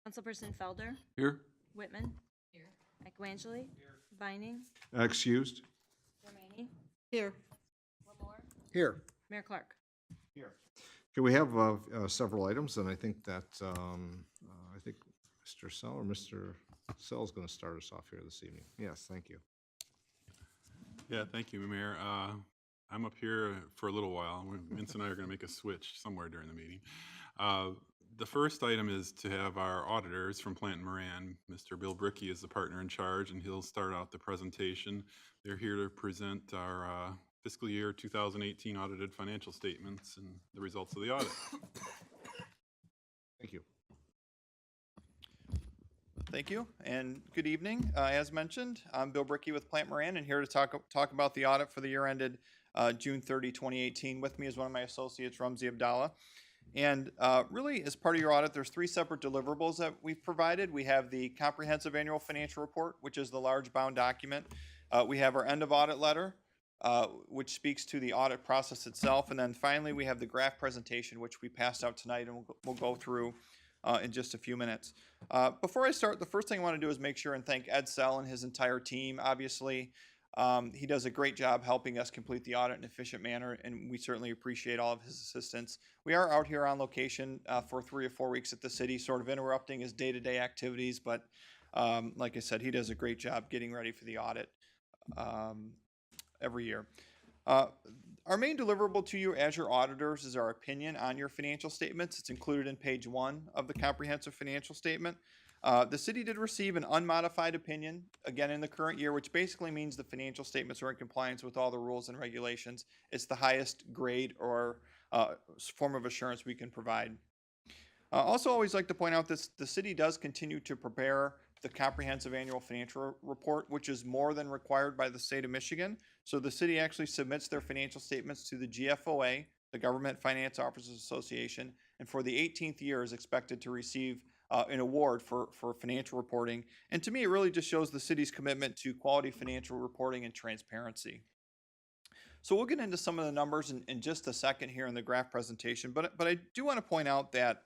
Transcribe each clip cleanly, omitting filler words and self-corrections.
Councilperson Felder, Here. Whitman. Here. Equangeli. Here. Vining. Excused. Germaine. Here. Lamore. Here. Mayor Clark. Here. Okay, we have several items, and I think that, I think Mr. Sell or Mr. Sell is going to start us off here this evening. Yes, thank you. Yeah, thank you, Mayor. I'm up here for a little while. Vince and I are going to make a switch somewhere during the meeting. The first item is to have our auditors from Plant Moran. Mr. Bill Bricky is the partner in charge, and he'll start out the presentation. They're here to present our fiscal year 2018 audited financial statements and the results of the audit. Thank you. Thank you, and good evening. As mentioned, I'm Bill Bricky with Plant Moran, and here to talk about the audit for the year ended June 30, 2018. With me is one of my associates, Ramzi Abdallah. And really, as part of your audit, there's 3 separate deliverables that we've provided. We have the comprehensive annual financial report, which is the large bound document. We have our end of audit letter, which speaks to the audit process itself. And then finally, we have the graph presentation, which we passed out tonight, and we'll go through in just a few minutes. Before I start, the first thing I want to do is make sure and thank Ed Sell and his entire team. Obviously, he does a great job helping us complete the audit in an efficient manner, and we certainly appreciate all of his assistance. We are out here on location for 3 or 4 weeks at the city, sort of interrupting his day-to-day activities, but like I said, he does a great job getting ready for the audit every year. Our main deliverable to you as your auditors is our opinion on your financial statements. It's included in page 1 of the comprehensive financial statement. The city did receive an unmodified opinion, again in the current year, which basically means the financial statements are in compliance with all the rules and regulations. It's the highest grade or form of assurance we can provide. Also, always like to point out this: the city does continue to prepare the comprehensive annual financial report, which is more than required by the state of Michigan. So the city actually submits their financial statements to the GFOA, the Government Finance Officers Association, and for the 18th year is expected to receive an award for financial reporting. And to me, it really just shows the city's commitment to quality financial reporting and transparency. So we'll get into some of the numbers in just a second here in the graph presentation, but I do want to point out that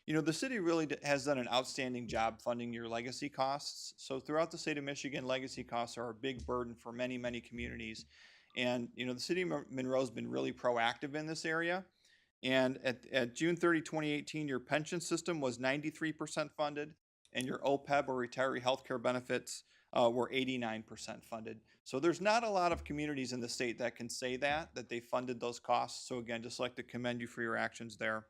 the city really has done an outstanding job funding your legacy costs. So throughout the state of Michigan, legacy costs are a big burden for many, many communities. And, the city of Monroe has been really proactive in this area. And at June 30, 2018, your pension system was 93% funded, and your OPEB or retiree healthcare benefits were 89% funded. So there's not a lot of communities in the state that can say that they funded those costs. So again, just like to commend you for your actions there.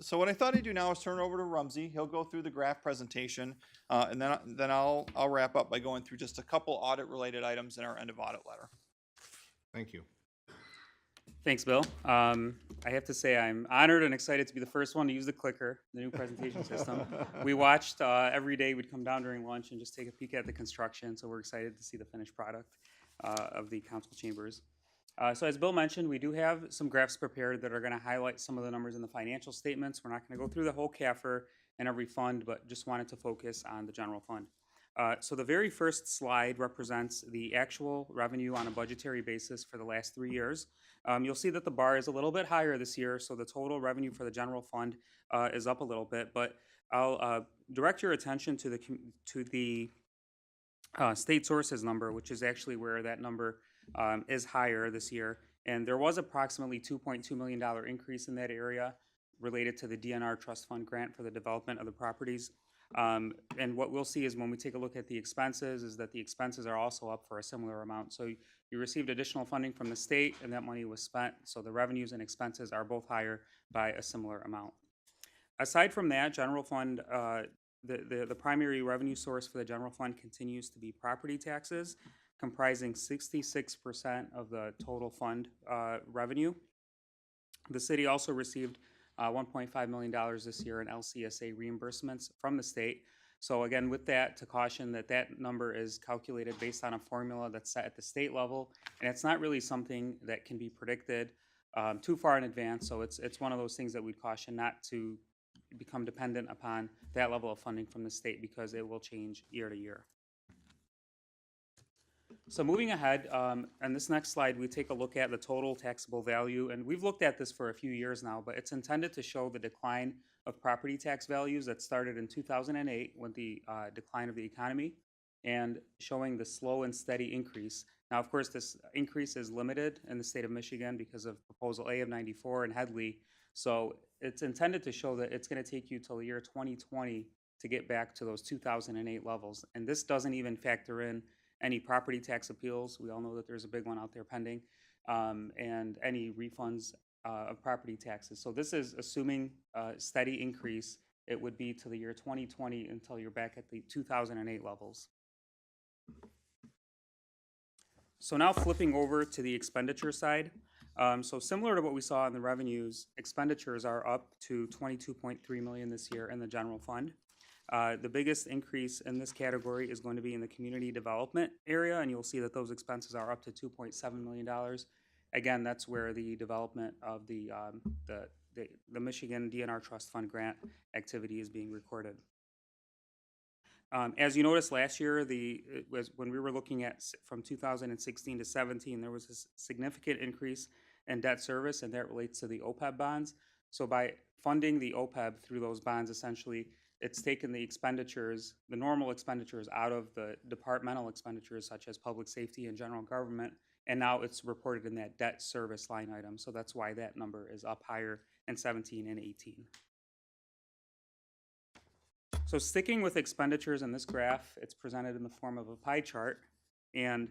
So what I thought I'd do now is turn it over to Ramzi. He'll go through the graph presentation, and then I'll wrap up by going through just a couple audit-related items in our end of audit letter. Thank you. Thanks, Bill. I have to say I'm honored and excited to be the first one to use the clicker, the new presentation system. We watched every day. We'd come down during lunch and just take a peek at the construction, so we're excited to see the finished product of the council chambers. So as Bill mentioned, we do have some graphs prepared that are going to highlight some of the numbers in the financial statements. We're not going to go through the whole CAFR and every fund, but just wanted to focus on the general fund. So the very first slide represents the actual revenue on a budgetary basis for the last 3 years. You'll see that the bar is a little bit higher this year, so the total revenue for the general fund is up a little bit, but I'll direct your attention to the state sources number, which is actually where that number is higher this year. And there was approximately $2.2 million increase in that area related to the DNR Trust Fund grant for the development of the properties. And what we'll see is when we take a look at the expenses is that the expenses are also up for a similar amount. So you received additional funding from the state and that money was spent. So the revenues and expenses are both higher by a similar amount. Aside from that, general fund, the primary revenue source for the general fund continues to be property taxes, comprising 66% of the total fund revenue. The city also received $1.5 million this year in LCSA reimbursements from the state. So again, with that, to caution that number is calculated based on a formula that's set at the state level, and it's not really something that can be predicted too far in advance. So it's one of those things that we'd caution not to become dependent upon that level of funding from the state because it will change year to year. So moving ahead, on this next slide, we take a look at the total taxable value, and we've looked at this for a few years now, but it's intended to show the decline of property tax values that started in 2008 with the decline of the economy, and showing the slow and steady increase. Now, of course, this increase is limited in the state of Michigan because of Proposal A of 94 and Headley. So it's intended to show that it's going to take you till the year 2020 to get back to those 2008 levels. And this doesn't even factor in any property tax appeals. We all know that there's a big one out there pending, and any refunds of property taxes. So this is assuming a steady increase. It would be to the year 2020 until you're back at the 2008 levels. So now flipping over to the expenditure side. So similar to what we saw in the revenues, expenditures are up to $22.3 million this year in the general fund. The biggest increase in this category is going to be in the community development area, and you'll see that those expenses are up to $2.7 million. Again, that's where the development of the Michigan DNR Trust Fund grant activity is being recorded. As you noticed last year, when we were looking at from 2016 to 17, there was a significant increase in debt service, and that relates to the OPEB bonds. So by funding the OPEB through those bonds, essentially, it's taken the expenditures, the normal expenditures, out of the departmental expenditures such as public safety and general government, and now it's reported in that debt service line item. So that's why that number is up higher in 17 and 18. So sticking with expenditures in this graph, it's presented in the form of a pie chart, and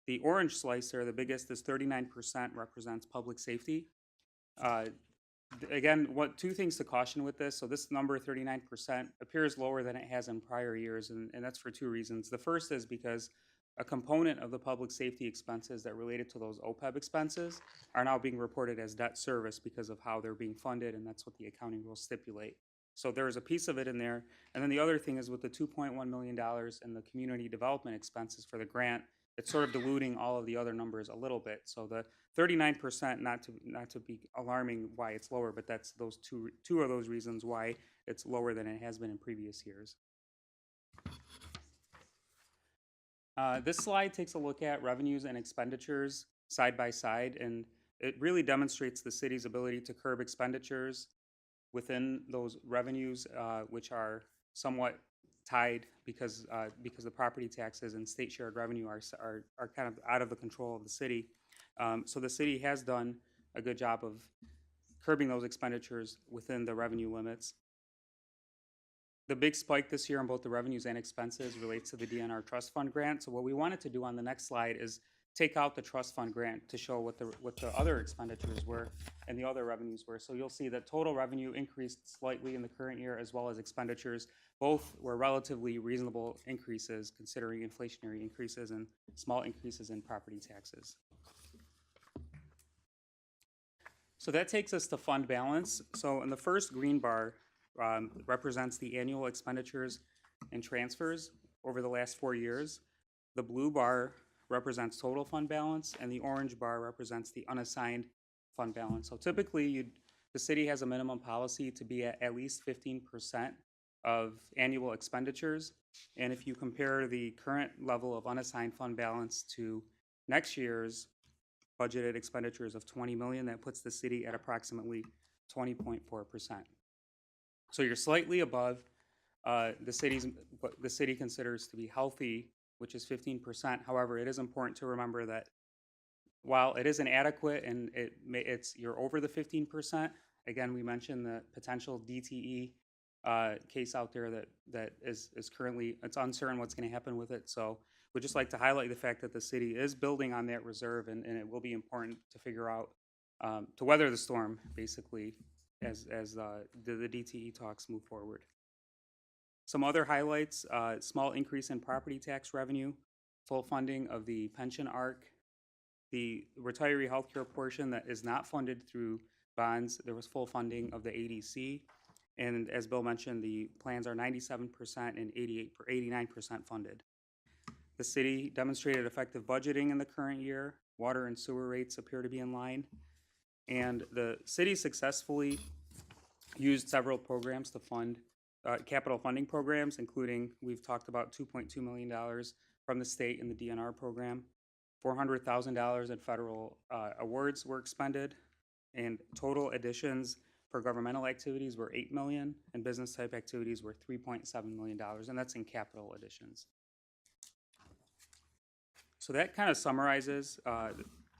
the orange slice there, the biggest, is 39% represents public safety. Again, two things to caution with this. So this number, 39%, appears lower than it has in prior years, and that's for two reasons. The first is because a component of the public safety expenses that related to those OPEB expenses are now being reported as debt service because of how they're being funded, and that's what the accounting rules stipulate. So there's a piece of it in there. And then the other thing is with the $2.1 million in the community development expenses for the grant, it's sort of diluting all of the other numbers a little bit. So the 39%, not to be alarming why it's lower, but that's those two of those reasons why it's lower than it has been in previous years. This slide takes a look at revenues and expenditures side by side, and it really demonstrates the city's ability to curb expenditures within those revenues, which are somewhat tied because the property taxes and state shared revenue are kind of out of the control of the city. So the city has done a good job of curbing those expenditures within the revenue limits. The big spike this year on both the revenues and expenses relates to the DNR Trust Fund grant. So what we wanted to do on the next slide is take out the trust fund grant to show what the other expenditures were and the other revenues were. So you'll see that total revenue increased slightly in the current year, as well as expenditures. Both were relatively reasonable increases considering inflationary increases and small increases in property taxes. So that takes us to fund balance. So in the first green bar represents the annual expenditures and transfers over the last 4 years. The blue bar represents total fund balance, and the orange bar represents the unassigned fund balance. So typically, the city has a minimum policy to be at least 15% of annual expenditures. And if you compare the current level of unassigned fund balance to next year's budgeted expenditures of $20 million, that puts the city at approximately 20.4%. So you're slightly above what the city considers to be healthy, which is 15%. However, it is important to remember that while it is inadequate and you're over the 15%, again, we mentioned the potential DTE case out there that is currently, it's uncertain what's going to happen with it. So we'd just like to highlight the fact that the city is building on that reserve, and it will be important to figure out, to weather the storm, basically, as the DTE talks move forward. Some other highlights: small increase in property tax revenue, full funding of the pension ARC, the retiree healthcare portion that is not funded through bonds. There was full funding of the ADC, and as Bill mentioned, the plans are 97% and 89% funded. The city demonstrated effective budgeting in the current year. Water and sewer rates appear to be in line, and the city successfully used several programs to fund capital funding programs, including, we've talked about $2.2 million from the state in the DNR program, $400,000 in federal awards were expended, and total additions for governmental activities were $8 million, and business type activities were $3.7 million, and that's in capital additions. So that kind of summarizes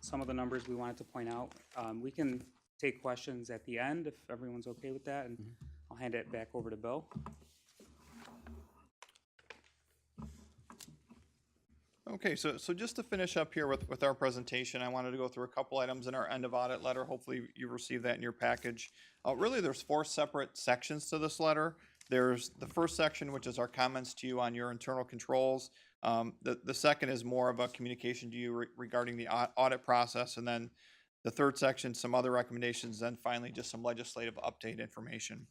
some of the numbers we wanted to point out. We can take questions at the end if everyone's okay with that, and I'll hand it back over to Bill. Okay, so just to finish up here with our presentation, I wanted to go through a couple items in our end of audit letter. Hopefully you received that in your package. Really, there's 4 separate sections to this letter. There's the first section, which is our comments to you on your internal controls. The second is more of a communication to you regarding the audit process. And then the third section, some other recommendations, then finally just some legislative update information.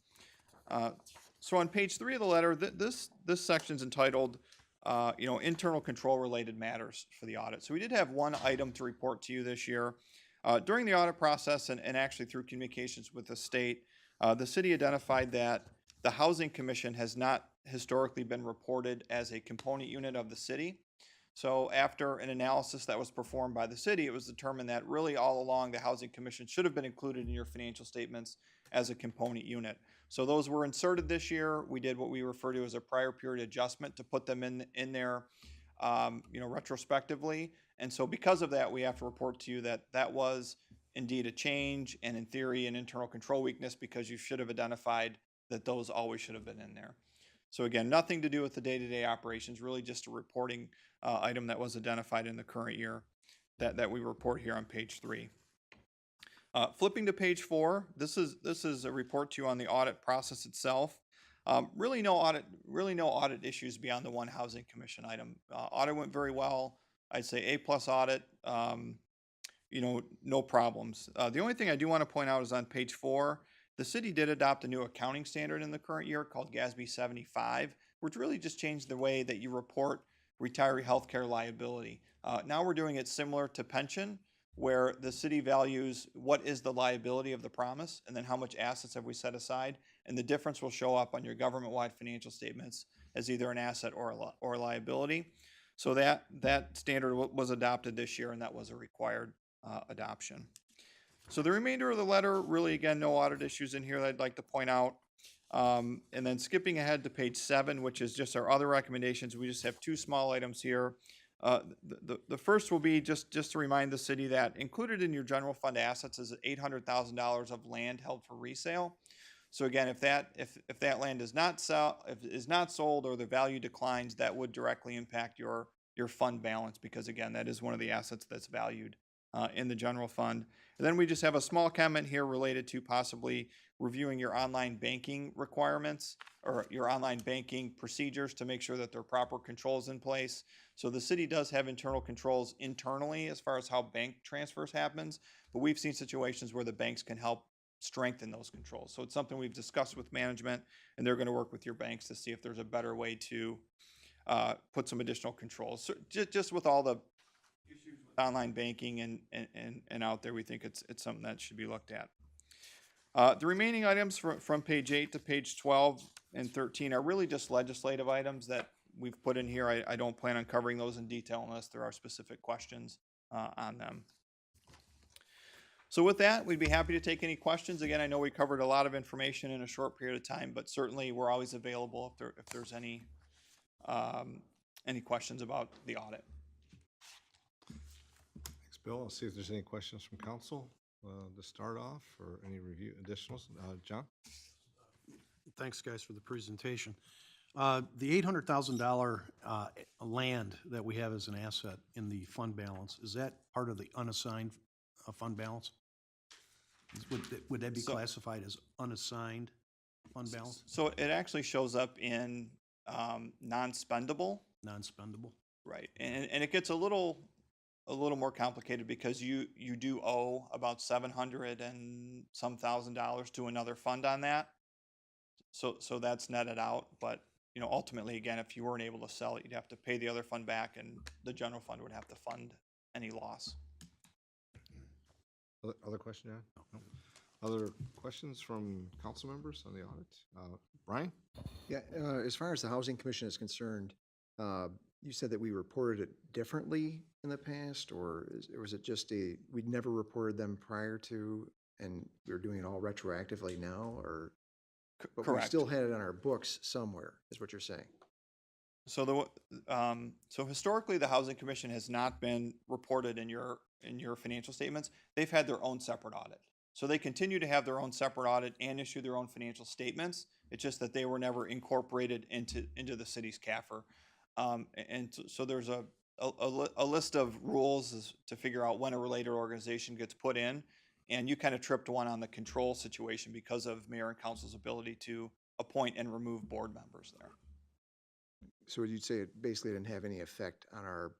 So on page 3 of the letter, this section's entitled internal control related matters for the audit. So we did have one item to report to you this year. During the audit process and actually through communications with the state, the city identified that the Housing Commission has not historically been reported as a component unit of the city. So after an analysis that was performed by the city, it was determined that really all along the Housing Commission should have been included in your financial statements as a component unit. So those were inserted this year. We did what we refer to as a prior period adjustment to put them in there, retrospectively. And so because of that, we have to report to you that that was indeed a change and in theory an internal control weakness because you should have identified that those always should have been in there. So again, nothing to do with the day-to-day operations, really just a reporting item that was identified in the current year that we report here on page 3. Flipping to page 4, this is a report to you on the audit process itself. Really no audit issues beyond the one Housing Commission item. Audit went very well. I'd say A+ audit. No problems. The only thing I do want to point out is on page 4, the city did adopt a new accounting standard in the current year called GASB 75, which really just changed the way that you report retiree healthcare liability. Now we're doing it similar to pension, where the city values what is the liability of the promise and then how much assets have we set aside, and the difference will show up on your government-wide financial statements as either an asset or a liability. So that standard was adopted this year, and that was a required adoption. So the remainder of the letter, really, again, no audit issues in here that I'd like to point out. And then skipping ahead to page 7, which is just our other recommendations, we just have 2 small items here. The first will be just to remind the city that included in your general fund assets is $800,000 of land held for resale. So again, if that land is not sold or the value declines, that would directly impact your fund balance, because again, that is one of the assets that's valued in the general fund. And then we just have a small comment here related to possibly reviewing your online banking requirements or your online banking procedures to make sure that there are proper controls in place. So the city does have internal controls internally as far as how bank transfers happens, but we've seen situations where the banks can help strengthen those controls. So it's something we've discussed with management, and they're going to work with your banks to see if there's a better way to put some additional controls. So just with all the issues with online banking and out there, we think it's something that should be looked at. The remaining items from page 8 to page 12 and 13 are really just legislative items that we've put in here. I don't plan on covering those in detail unless there are specific questions on them. So with that, we'd be happy to take any questions. Again, I know we covered a lot of information in a short period of time, but certainly we're always available if there's any questions about the audit. Thanks, Bill. I'll see if there's any questions from council to start off, or any review additionals. John? Thanks, guys, for the presentation. The $800,000 land that we have as an asset in the fund balance, is that part of the unassigned fund balance? Would that be classified as unassigned fund balance? So it actually shows up in non-spendable. Non-spendable? Right, and it gets a little more complicated because you do owe about $700 and some thousand to another fund on that. So that's netted out, but ultimately, again, if you weren't able to sell it, you'd have to pay the other fund back, and the general fund would have to fund any loss. Other question, John? No. Other questions from council members on the audit? Brian? Yeah, as far as the Housing Commission is concerned, you said that we reported it differently in the past, or was it just we'd never reported them prior to and we're doing it all retroactively now, or? But we Correct. still had it on our books somewhere, is what you're saying? So so historically, the Housing Commission has not been reported in your financial statements. They've had their own separate audit. So they continue to have their own separate audit and issue their own financial statements. It's just that they were never incorporated into the city's CAFR. So there's a list of rules to figure out when a related organization gets put in. And you kind of tripped one on the control situation because of mayor and council's ability to appoint and remove board members there. So you'd say it basically didn't have any effect on our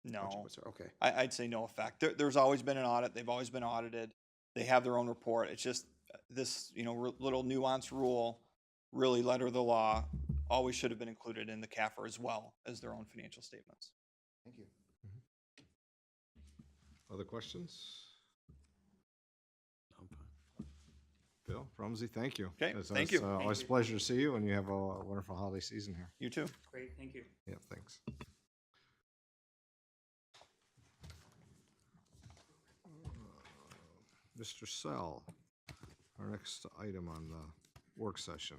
budget No, whatsoever? Okay. I'd say no effect. There's always been an audit. They've always been audited. They have their own report. It's just this, little nuanced rule, really letter of the law, always should have been included in the CAFR as well as their own financial statements. Thank you. Other questions? I'm fine. Bill, Rumsey, thank you. Okay, It's thank you. always a pleasure to see you, and you have a wonderful holiday season here. You too. Great, thank you. Yeah, thanks. Mr. Sell, our next item on the work session.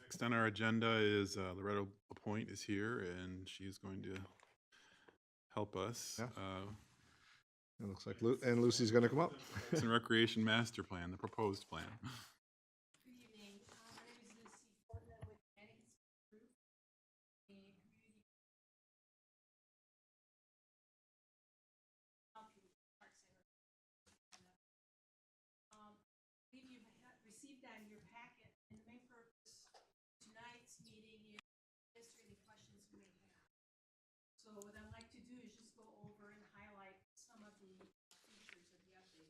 Next on our agenda is Loretta Lapointe is here, and she's going to help us. Yeah. It looks like and Lucy's going to come up. Parks and Recreation Master Plan, the proposed plan. Good evening. My name is Lucy Portman with Manning's Group, a community help you with Parks and Rec. I believe you have received that in your packet, and the main purpose of tonight's meeting is to answer any questions you may have. So what I'd like to do is just go over and highlight some of the features of the update.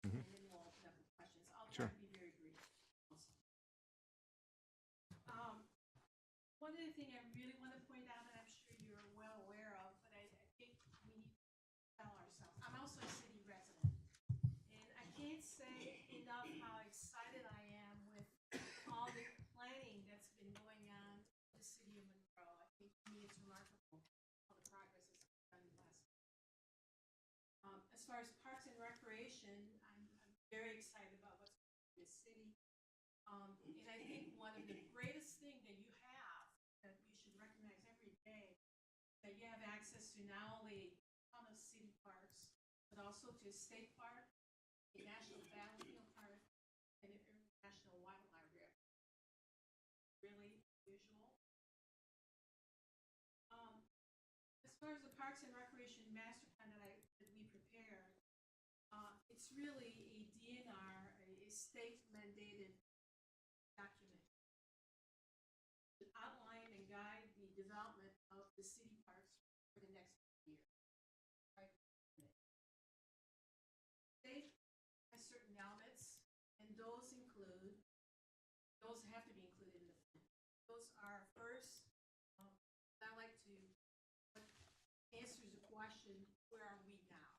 And then we'll open up the questions. I'll try Sure. to be very brief. One of the things I really want to point out, and I'm sure you're well aware of, but I think we need to tell ourselves, I'm also a city resident. And I can't say enough how excited I am with all the planning that's been going on in the city of Monroe. I think to me it's remarkable all the progress that's been done in the last. As far as Parks and Recreation, I'm very excited about what's going on in the city. And I think one of the greatest thing that you have that you should recognize every day, that you have access to not only a ton of city parks, but also to a state park, a national battlefield park, and an international wildlife area. Really unusual. As far as the Parks and Recreation Master Plan that we prepared, it's really a DNR, a state mandated document to outline and guide the development of the city parks for the next year. Right? State has certain elements, and those have to be included in the plan. Those are first, I like to answers the question, where are we now?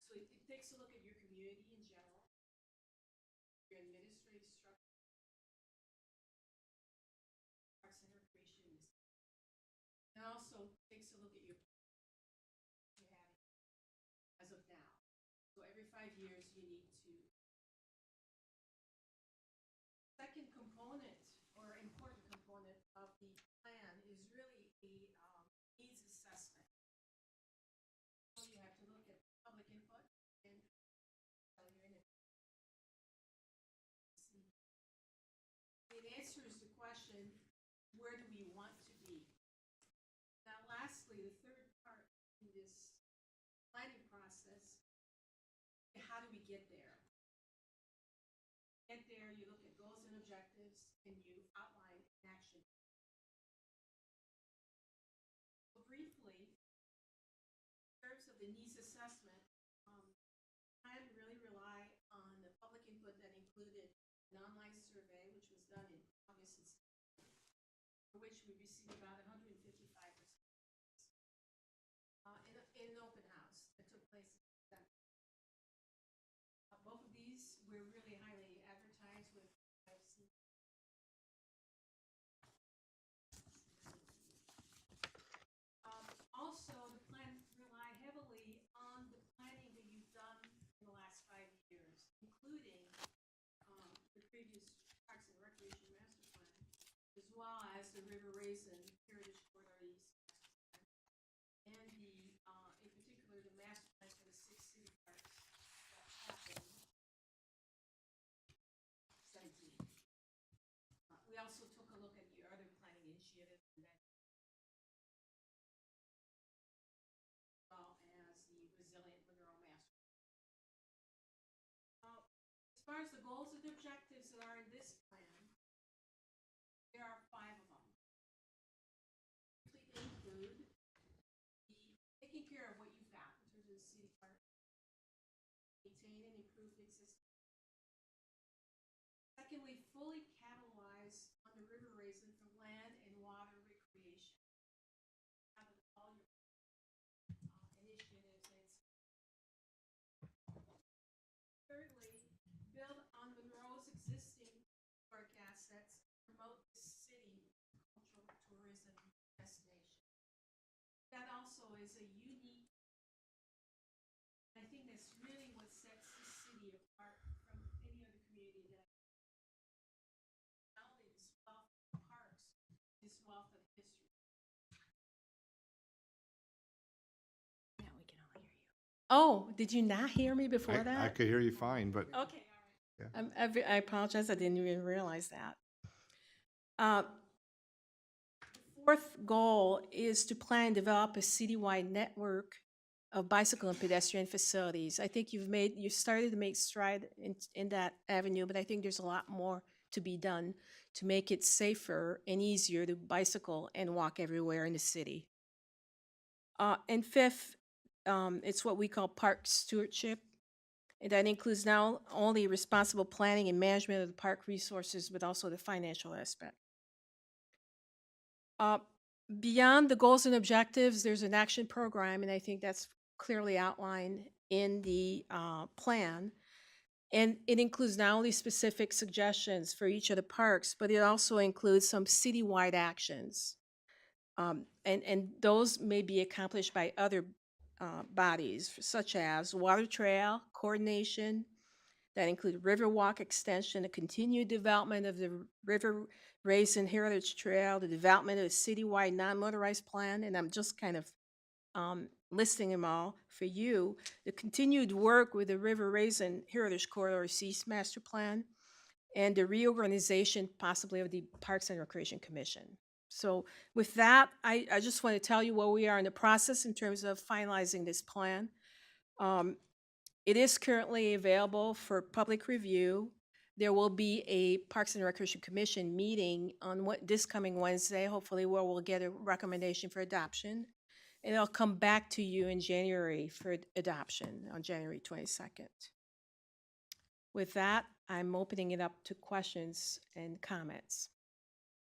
So it takes a look at your community in general, your administrative structure, Parks and Recreation, and also takes a look at your you have as of now. So every 5 years you need to. Second component or important component of the plan is really a needs assessment. So you have to look at public input and it answers the question, where do we want to be? Now, lastly, the third part in this planning process, how do we get there? Get there, you look at goals and objectives, and you outline an action. So briefly, in terms of the needs assessment, I really rely on the public input that included an online survey, which was done in August and September, for which we received about 155 responses, in an open house that took place in December. Both of these were really highly advertised with also, the plan rely heavily on the River Raisin Heritage Corridor East and the, in particular, the master plan for the 6 city parks that happened 17. We also took a look at your other planning initiative and that as well as the Resilient Monroe Master. As far as the goals and objectives that are in this plan, there are 5 of them. They include the taking care of what you've got in terms of the city park, maintain and improve the existing. Secondly, fully capitalize on the river raisin for land and water recreation. Have all your initiatives and. Thirdly, build on Monroe's existing park assets, promote the city cultural tourism destination. That also is a unique, I think that's really what sets this city apart from any other community that not only this wealth of parks, this wealth of history. Now we can all hear you. Oh, did you not hear me before that? I could hear you fine, but Okay, all Yeah. right. I apologize, I didn't even realize that. The fourth goal is to plan and develop a citywide network of bicycle and pedestrian facilities. I think you started to make stride in that avenue, but I think there's a lot more to be done to make it safer and easier to bicycle and walk everywhere in the city. And fifth, it's what we call park stewardship. And that includes not only responsible planning and management of the park resources, but also the financial aspect. Beyond the goals and objectives, there's an action program, and I think that's clearly outlined in the plan. And it includes not only specific suggestions for each of the parks, but it also includes some citywide actions. And those may be accomplished by other bodies, such as water trail coordination, that include Riverwalk extension, the continued development of the River Raisin Heritage Trail, the development of a citywide non-motorized plan, and I'm just kind of listing them all for you. The continued work with the River Raisin Heritage Corridor East Master Plan, and the reorganization possibly of the Parks and Recreation Commission. So with that, I just want to tell you where we are in the process in terms of finalizing this plan. It is currently available for public review. There will be a Parks and Recreation Commission meeting on this coming Wednesday, hopefully where we'll get a recommendation for adoption. And it'll come back to you in January for adoption on January 22nd. With that, I'm opening it up to questions and comments.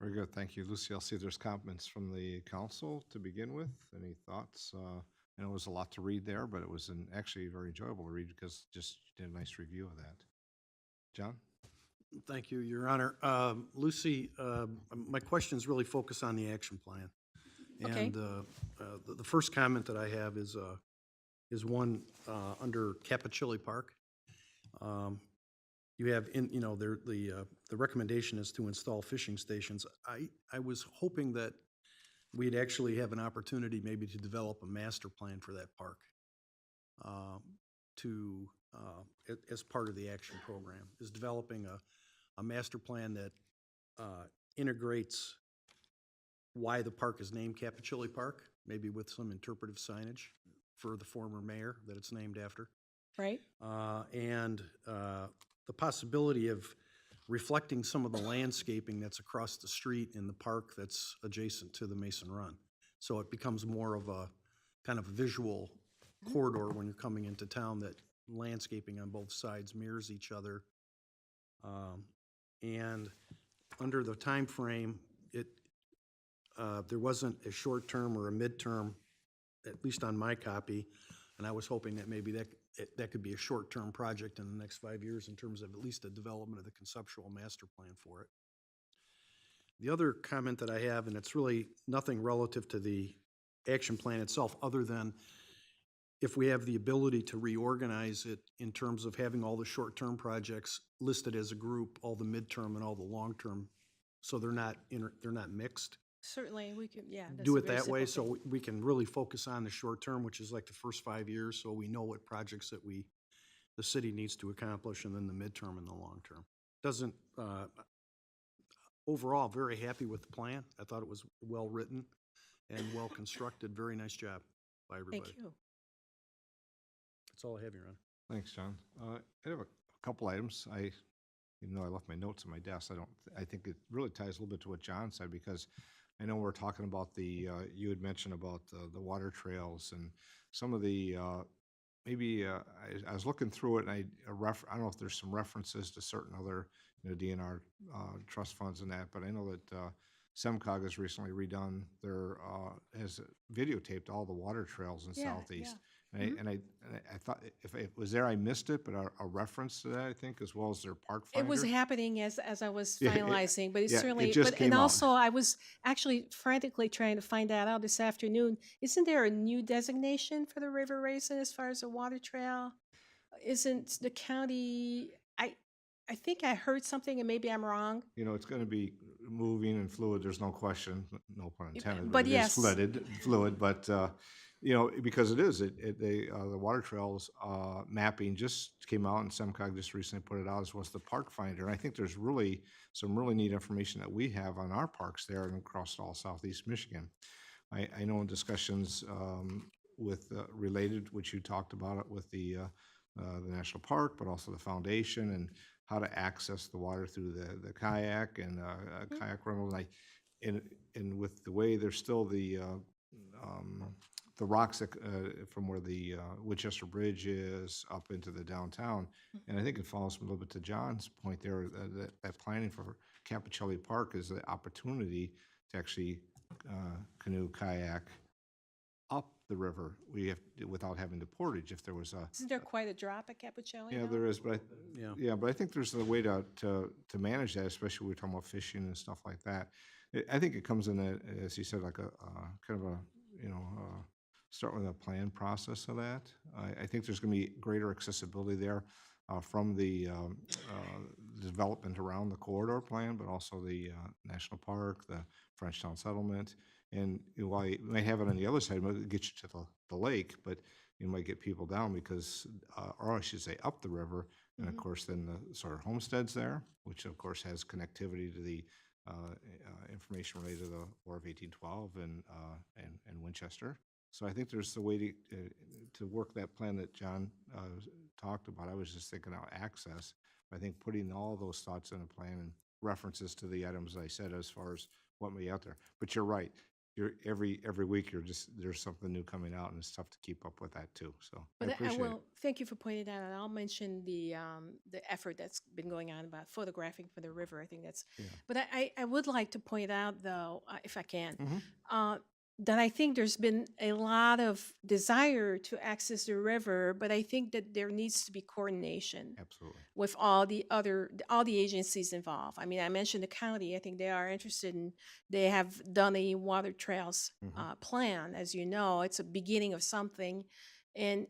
very good. Thank you, Lucy. I'll see if there's comments from the council to begin with. Any thoughts? I know it was a lot to read there, but it was actually very enjoyable to read because just did a nice review of that. John? Thank you, Your Honor. Lucy, my questions really focus on the action plan. Okay. And the first comment that I have is one under Capachilli Park. You have, the recommendation is to install fishing stations. I was hoping that we'd actually have an opportunity maybe to develop a master plan for that park as part of the action program, is developing a master plan that integrates why the park is named Capachilli Park, maybe with some interpretive signage for the former mayor that it's named after. Right? And the possibility of reflecting some of the landscaping that's across the street in the park that's adjacent to the Mason Run. So it becomes more of a kind of visual corridor when you're coming into town, that landscaping on both sides mirrors each other. And under the time frame, there wasn't a short term or a midterm, at least on my copy, and I was hoping that maybe that could be a short-term project in the next 5 years in terms of at least the development of the conceptual master plan for it. The other comment that I have, and it's really nothing relative to the action plan itself, other than if we have the ability to reorganize it in terms of having all the short-term projects listed as a group, all the midterm and all the long-term, so they're not mixed. Certainly, we could, yeah. that's do a it very that way, simple so thing. we can really focus on the short term, which is like the first 5 years, so we know what projects that the city needs to accomplish, and then the midterm and the long term. Doesn't, overall, very happy with the plan. I thought it was well-written and well-constructed. Very nice job by everybody. Thank you. That's all I have, Your Honor. Thanks, John. I have a couple items. Even though I left my notes on my desk, I think it really ties a little bit to what John said, because I know we're talking about you had mentioned about the water trails and some of the, I was looking through it and I don't know if there's some references to certain other, DNR trust funds and that, but I know that SEMCOG has recently redone has videotaped all the water trails in Yeah, Southeast. yeah. And I thought if it was there, I missed it, but a reference to that, I think, as well as their park It was finder. happening as I was Yeah, finalizing, but it's yeah, it certainly, just but, came and out. also I was actually frantically trying to find that out this afternoon. Isn't there a new designation for the River Raisin as far as a water trail? Isn't the county, I think I heard something and maybe I'm wrong. It's going to be moving and fluid, there's no question, no pun intended, but but it is yes. fluid, but, because it is, the water trails mapping just came out and SEMCOG just recently put it out, as well as the park finder. And I think there's really some really neat information that we have on our parks there and across all Southeast Michigan. I know in discussions with related, which you talked about it with the national park, but also the foundation and how to access the water through the kayak and kayak rental. And with the way there's still the rocks that, from where the Winchester Bridge is up into the downtown. And I think it follows a little bit to John's point there, that planning for Campocelli Park is the opportunity to actually canoe, kayak up the river. Without having to portage if there was a. Isn't there quite a drop at Capicelli? Yeah, now? there is, but Yeah. but I think there's a way to manage that, especially when we're talking about fishing and stuff like that. I think it comes in as you said, like a kind of a start with a plan process of that. I think there's going to be greater accessibility there from the development around the corridor plan, but also the national park, the Frenchtown settlement. And while you might have it on the other side, it might get you to the lake, but you might get people down because, or I should say up the river. And of course, then the sort of homesteads there, which of course has connectivity to the information related to the War of 1812 and Winchester. So I think there's a way to work that plan that John talked about. I was just thinking about access. I think putting all those thoughts in a plan and references to the items I said as far as what may be out there. But you're right. Every week there's something new coming out, and it's tough to keep up with that too. So I But appreciate will, it. thank you for pointing that out. I'll mention the effort that's been going on about photographing for the river. I think that's, Yeah. but I would like to point out though, if I can, Mhm. that I think there's been a lot of desire to access the river, but I think that there needs to be coordination Absolutely. with all the agencies involved. I mean, I mentioned the county. I think they are interested in, they have done a water trails plan, as you know. It's a beginning of something. And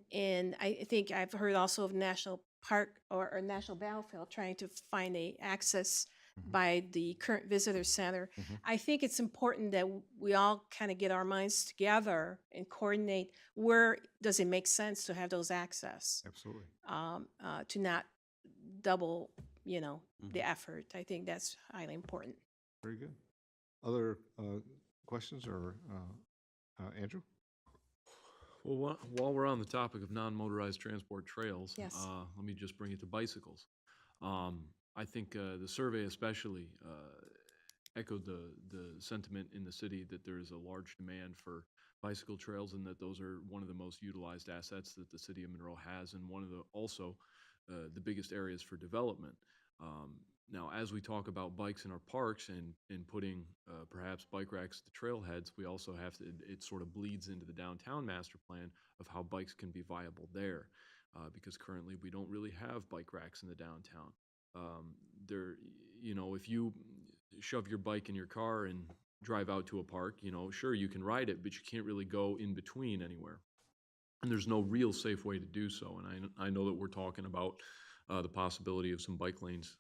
I think I've heard also of National Park or National Battlefield trying to find a access by the current visitor center. I think it's important that we all kind of get our minds together and coordinate where does it make sense to have those access, Absolutely. to not double, the effort. I think that's highly important. Very good. Other questions or Andrew? Well, while we're on the topic of non-motorized transport trails, Yes. let me just bring it to bicycles. I think the survey especially echoed the sentiment in the city that there is a large demand for bicycle trails and that those are one of the most utilized assets that the city of Monroe has, and one of the biggest areas for development. Now, as we talk about bikes in our parks and putting perhaps bike racks at the trailheads, we also have to, it sort of bleeds into the downtown master plan of how bikes can be viable there, because currently we don't really have bike racks in the downtown. If you shove your bike in your car and drive out to a park, sure, you can ride it, but you can't really go in between anywhere. And there's no real safe way to do so. And I know that we're talking about the possibility of some bike lanes,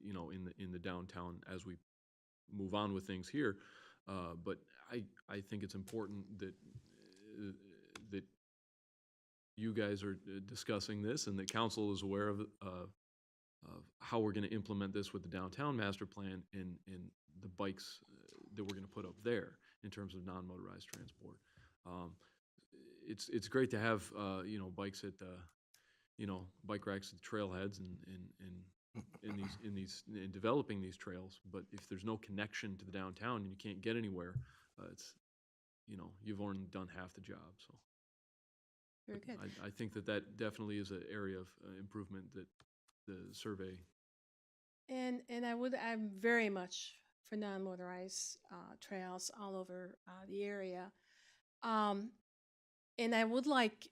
in the downtown as we move on with things here. But I think it's important that you guys are discussing this and that council is aware of how we're going to implement this with the downtown master plan and the bikes that we're going to put up there in terms of non-motorized transport. It's great to have bikes at bike racks at trailheads and in developing these trails. But if there's no connection to the downtown and you can't get anywhere, you've only done half the job. So Very good. I think that definitely is an area of improvement that the survey. And I'm very much for non-motorized trails all over the area. And I would like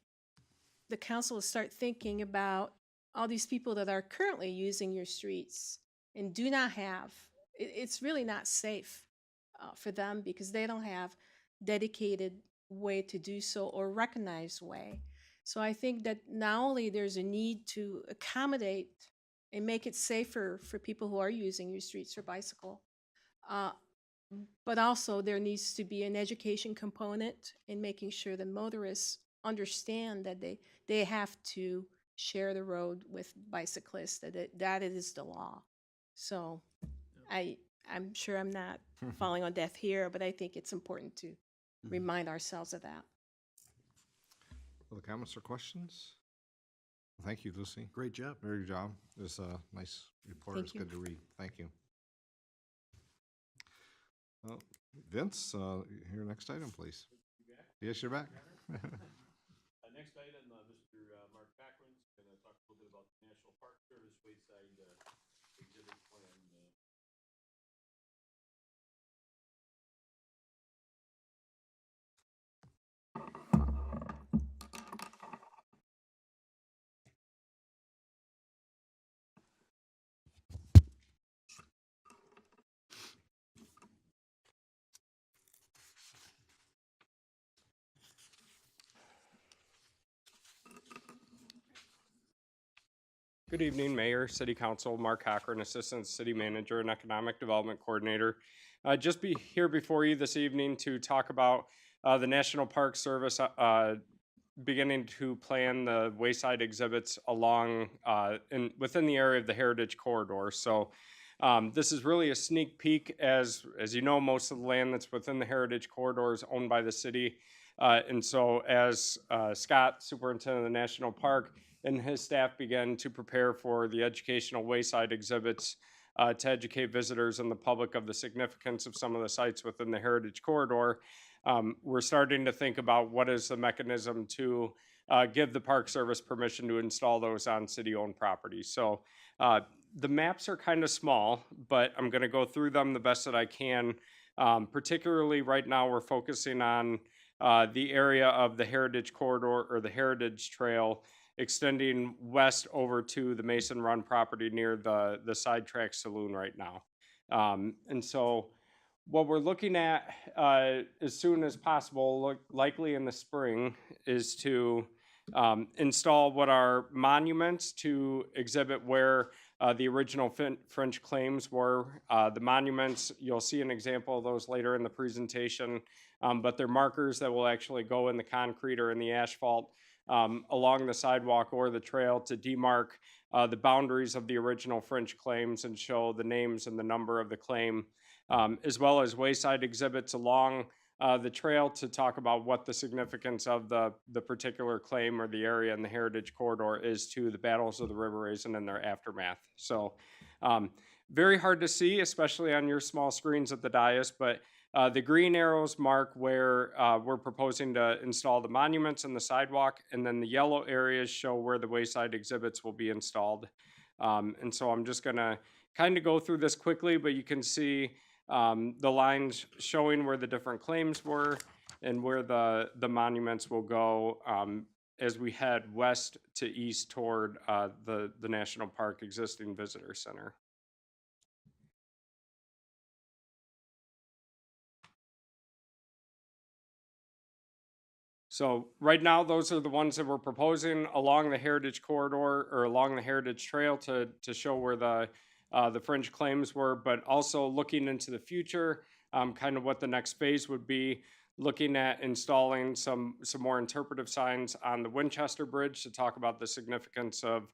the council to start thinking about all these people that are currently using your streets and do not have, it's really not safe for them because they don't have dedicated way to do so or recognized way. So I think that not only there's a need to accommodate and make it safer for people who are using your streets for bicycle, but also there needs to be an education component in making sure that motorists understand that they have to share the road with bicyclists, that it is the law. So I'm sure I'm not falling on deaf ear, but I think it's important to remind ourselves of that. Other comments or questions? Thank you, Lucy. Great job. Very good job. It was a nice report. Thank It's you. good to read. Thank you. Vince, your next item, please. Yes, you're back. Next item, Mr. Mark Cochran's going to talk a little bit about the National Park Service Wayside Exhibit Plan. Good evening, Mayor, City Council, Mark Cochran, Assistant City Manager and Economic Development Coordinator. Just be here before you this evening to talk about the National Park Service beginning to plan the wayside exhibits along within the area of the Heritage Corridor. So this is really a sneak peek. As you know, most of the land that's within the Heritage Corridor is owned by the city. And so as Scott, Superintendent of the National Park, and his staff began to prepare for the educational wayside exhibits to educate visitors and the public of the significance of some of the sites within the Heritage Corridor. We're starting to think about what is the mechanism to give the Park Service permission to install those on city-owned property. So the maps are kind of small, but I'm going to go through them the best that I can. Particularly right now, we're focusing on the area of the Heritage Corridor or the Heritage Trail extending west over to the Mason Run property near the Sidetrack Saloon right now. And so what we're looking at as soon as possible, likely in the spring, is to install what are monuments to exhibit where the original French claims were. The monuments, you'll see an example of those later in the presentation, but they're markers that will actually go in the concrete or in the asphalt along the sidewalk or the trail to demarc the boundaries of the original French claims and show the names and the number of the claim, as well as wayside exhibits along the trail to talk about what the significance of the particular claim or the area in the Heritage Corridor is to the battles of the River Raisin and their aftermath. So very hard to see, especially on your small screens at the dais, but the green arrows mark where we're proposing to install the monuments and the sidewalk, and then the yellow areas show where the wayside exhibits will be installed. And so I'm just going to kind of go through this quickly, but you can see the lines showing where the different claims were and where the monuments will go as we head west to east toward the National Park existing visitor center. So right now, those are the ones that we're proposing along the Heritage Corridor or along the Heritage Trail to show where the French claims were, but also looking into the future, kind of what the next phase would be, looking at installing some more interpretive signs on the Winchester Bridge to talk about the significance of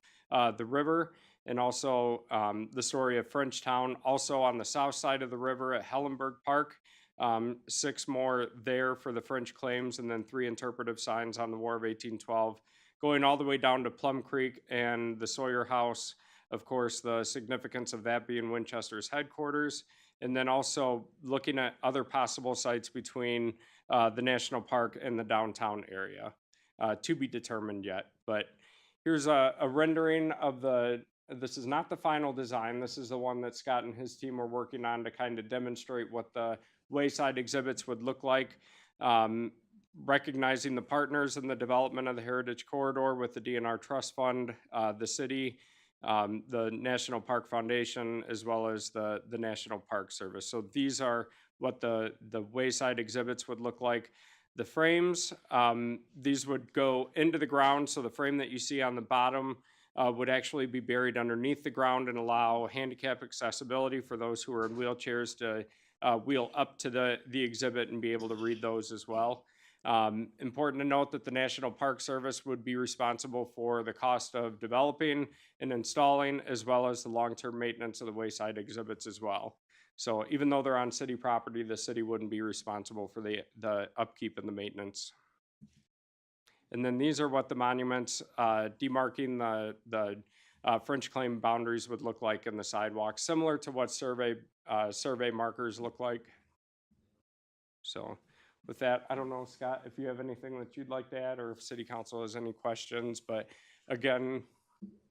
the river, and also the story of Frenchtown. Also on the south side of the river at Hellenberg Park, 6 more there for the French claims, and then 3 interpretive signs on the War of 1812, going all the way down to Plum Creek and the Sawyer House. Of course, the significance of that being Winchester's headquarters, and then also looking at other possible sites between the national park and the downtown area, to be determined yet. But here's a rendering of this is not the final design. This is the one that Scott and his team are working on to kind of demonstrate what the wayside exhibits would look like. Recognizing the partners in the development of the Heritage Corridor with the DNR Trust Fund, the city, the National Park Foundation, as well as the National Park Service. So these are what the wayside exhibits would look like. The frames, these would go into the ground. So the frame that you see on the bottom would actually be buried underneath the ground and allow handicap accessibility for those who are in wheelchairs to wheel up to the exhibit and be able to read those as well. Important to note that the National Park Service would be responsible for the cost of developing and installing, as well as the long-term maintenance of the wayside exhibits as well. So even though they're on city property, the city wouldn't be responsible for the upkeep and the maintenance. And then these are what the monuments demarking the French claim boundaries would look like in the sidewalk, similar to what survey markers look like. So with that, I don't know, Scott, if you have anything that you'd like to add, or if City Council has any questions. But again,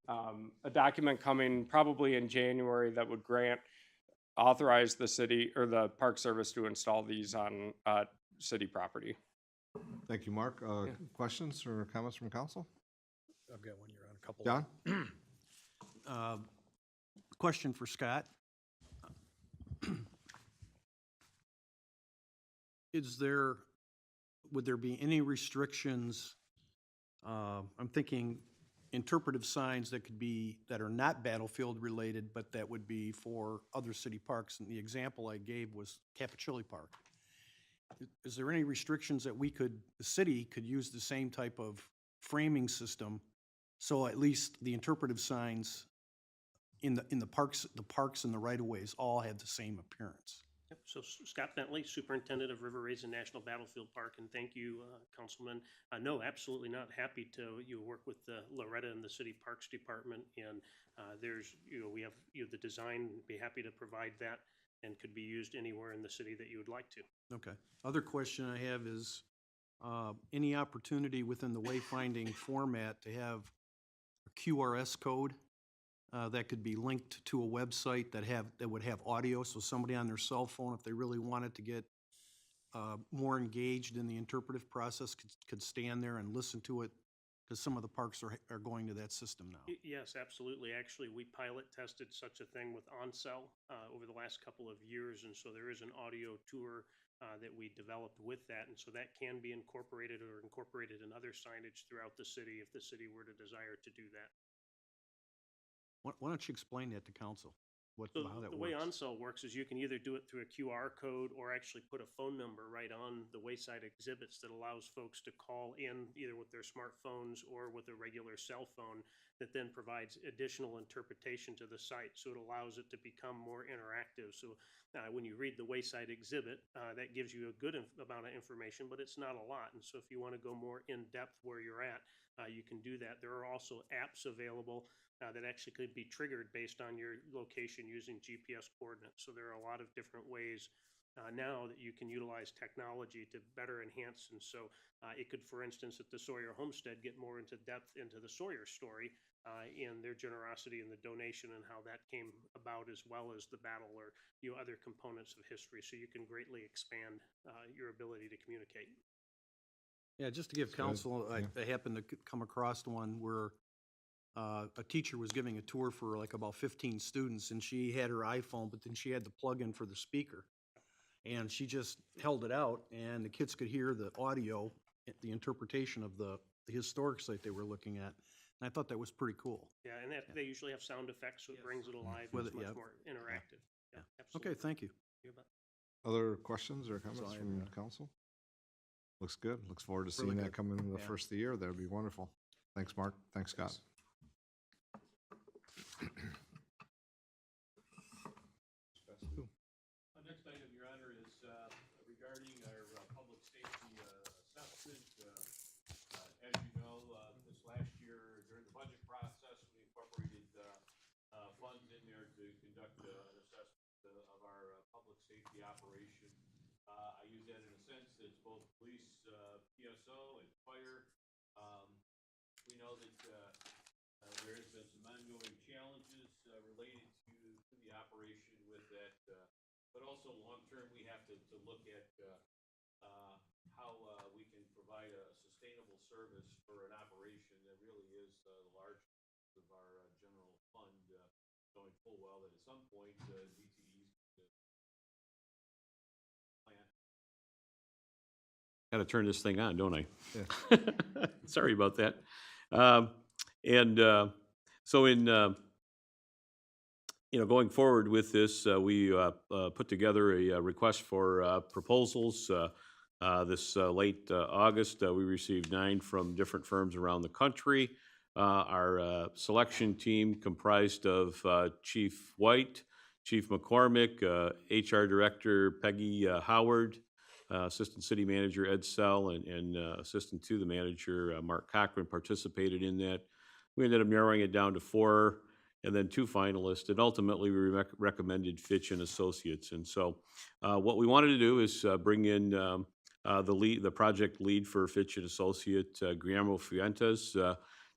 a document coming probably in January that would authorize the city or the Park Service to install these on city property. Thank you, Mark. Questions or comments from council? I've got one, you're on a couple. John? Question for Scott. Would there be any restrictions? I'm thinking interpretive signs that are not battlefield related, but that would be for other city parks. And the example I gave was Capachilli Park. Is there any restrictions that the city could use the same type of framing system, so at least the interpretive signs in the parks and the right-of-ways all have the same appearance? Yep. So Scott Bentley, Superintendent of River Raisin National Battlefield Park, and thank you, Councilman. No, absolutely not. Happy to work with Loretta and the City Parks Department, and we have the design. Be happy to provide that, and could be used anywhere in the city that you would like to. Okay. Other question I have is any opportunity within the wayfinding format to have a QRS code that could be linked to a website that would have audio, so somebody on their cell phone, if they really wanted to get more engaged in the interpretive process, could stand there and listen to it, because some of the parks are going to that system now. Yes, absolutely. Actually, we pilot tested such a thing with OnCell over the last couple of years, and so there is an audio tour that we developed with that, and so that can be incorporated in other signage throughout the city if the city were to desire to do that. Why don't you explain that to council? How that The way works? OnCell works is you can either do it through a QR code or actually put a phone number right on the wayside exhibits that allows folks to call in either with their smartphones or with a regular cell phone, that then provides additional interpretation to the site. So it allows it to become more interactive. So when you read the wayside exhibit, that gives you a good amount of information, but it's not a lot. And so if you want to go more in depth where you're at, you can do that. There are also apps available that actually could be triggered based on your location using GPS coordinates. So there are a lot of different ways now that you can utilize technology to better enhance. And so it could, for instance, at the Sawyer Homestead, get more into depth into the Sawyer story and their generosity and the donation and how that came about, as well as the battle or other components of history. So you can greatly expand your ability to communicate. Yeah, just to give council, I happened to come across one where a teacher was giving a tour for like about 15 students, and she had her iPhone, but then she had the plug-in for the speaker. And she just held it out, and the kids could hear the audio, the interpretation of the historic site they were looking at. And I thought that was pretty cool. Yeah, and they usually have sound effects, so it brings it alive. With It's it, much yeah. more interactive. Yeah, Okay, absolutely. thank you. You bet. Other questions or comments I had, from council? Looks good. Looks forward to Really seeing that good. come in the Yeah. first of the year. That would be wonderful. Thanks, Mark. Thanks, Scott. Next item, Your Honor, is regarding our public safety assessment. As you know, this last year during the budget process, we incorporated funds in there to conduct an assessment of our public safety operation. I use that in a sense that's both police, PSO, and fire. We know that there has been some ongoing challenges related to the operation with that, but also long-term, we have to look at how we can provide a sustainable service for an operation that really is the largest of our general fund, knowing full well that at some point DTE's plan. Got to turn this thing on, don't I? Yeah. Sorry about that. So in going forward with this, we put together a request for proposals. This late August, we received 9 from different firms around the country. Our selection team comprised of Chief White, Chief McCormick, HR Director Peggy Howard, Assistant City Manager Ed Sell, and Assistant to the Manager Mark Cochran participated in that. We ended up narrowing it down to 4, and then 2 finalists, and ultimately we recommended Fitch and Associates. And so, what we wanted to do is bring in the project lead for Fitch and Associate, Guillermo Fuentes,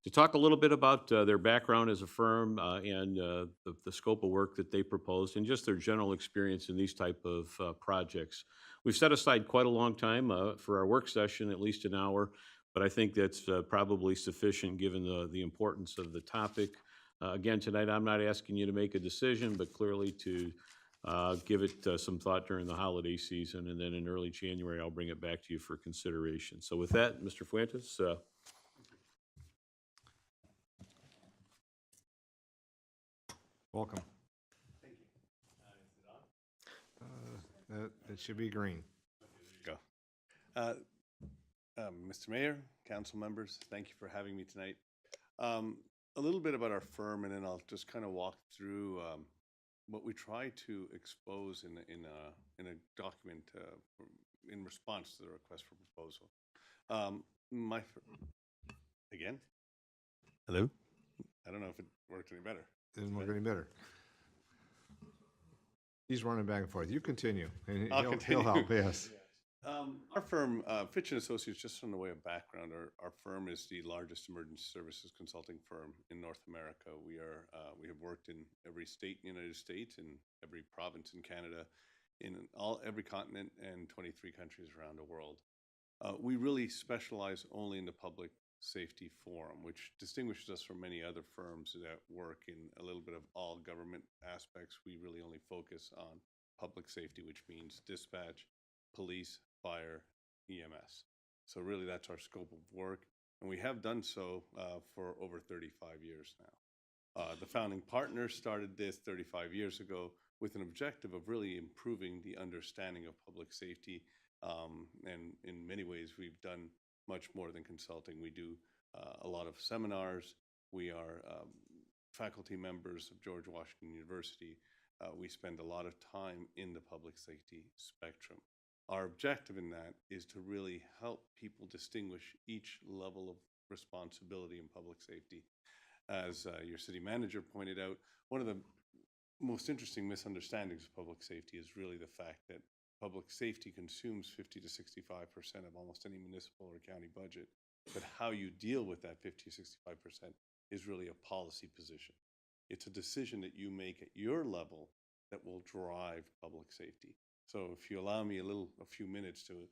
to talk a little bit about their background as a firm and the scope of work that they proposed, and just their general experience in these type of projects. We've set aside quite a long time for our work session, at least an hour, but I think that's probably sufficient given the importance of the topic. Again, tonight I'm not asking you to make a decision, but clearly to give it some thought during the holiday season, and then in early January I'll bring it back to you for consideration. So with that, Mr. Fuentes. Welcome. It should be green. Go. Mr. Mayor, council members, thank you for having me tonight. A little bit about our firm, and then I'll just kind of walk through what we try to expose in a document in response to the request for proposal. Again? Hello? I don't know if it worked any better. Didn't work any better. He's running back and forth. You continue. And I'll he'll continue. help, yes. Our firm, Fitch & Associates, just on the way of background, our firm is the largest emergency services consulting firm in North America. We have worked in every state in the United States, in every province in Canada, in every continent, and 23 countries around the world. We really specialize only in the public safety forum, which distinguishes us from many other firms that work in a little bit of all government aspects. We really only focus on public safety, which means dispatch, police, fire, EMS. So really that's our scope of work, and we have done so for over 35 years now. The founding partners started this 35 years ago with an objective of really improving the understanding of public safety, and in many ways we've done much more than consulting. We do a lot of seminars. We are faculty members of George Washington University. We spend a lot of time in the public safety spectrum. Our objective in that is to really help people distinguish each level of responsibility in public safety. As your city manager pointed out, one of the most interesting misunderstandings of public safety is really the fact that public safety consumes 50 to 65% of almost any municipal or county budget, but how you deal with that 50 to 65% is really a policy position. It's a decision that you make at your level that will drive public safety. So if you allow me a few minutes to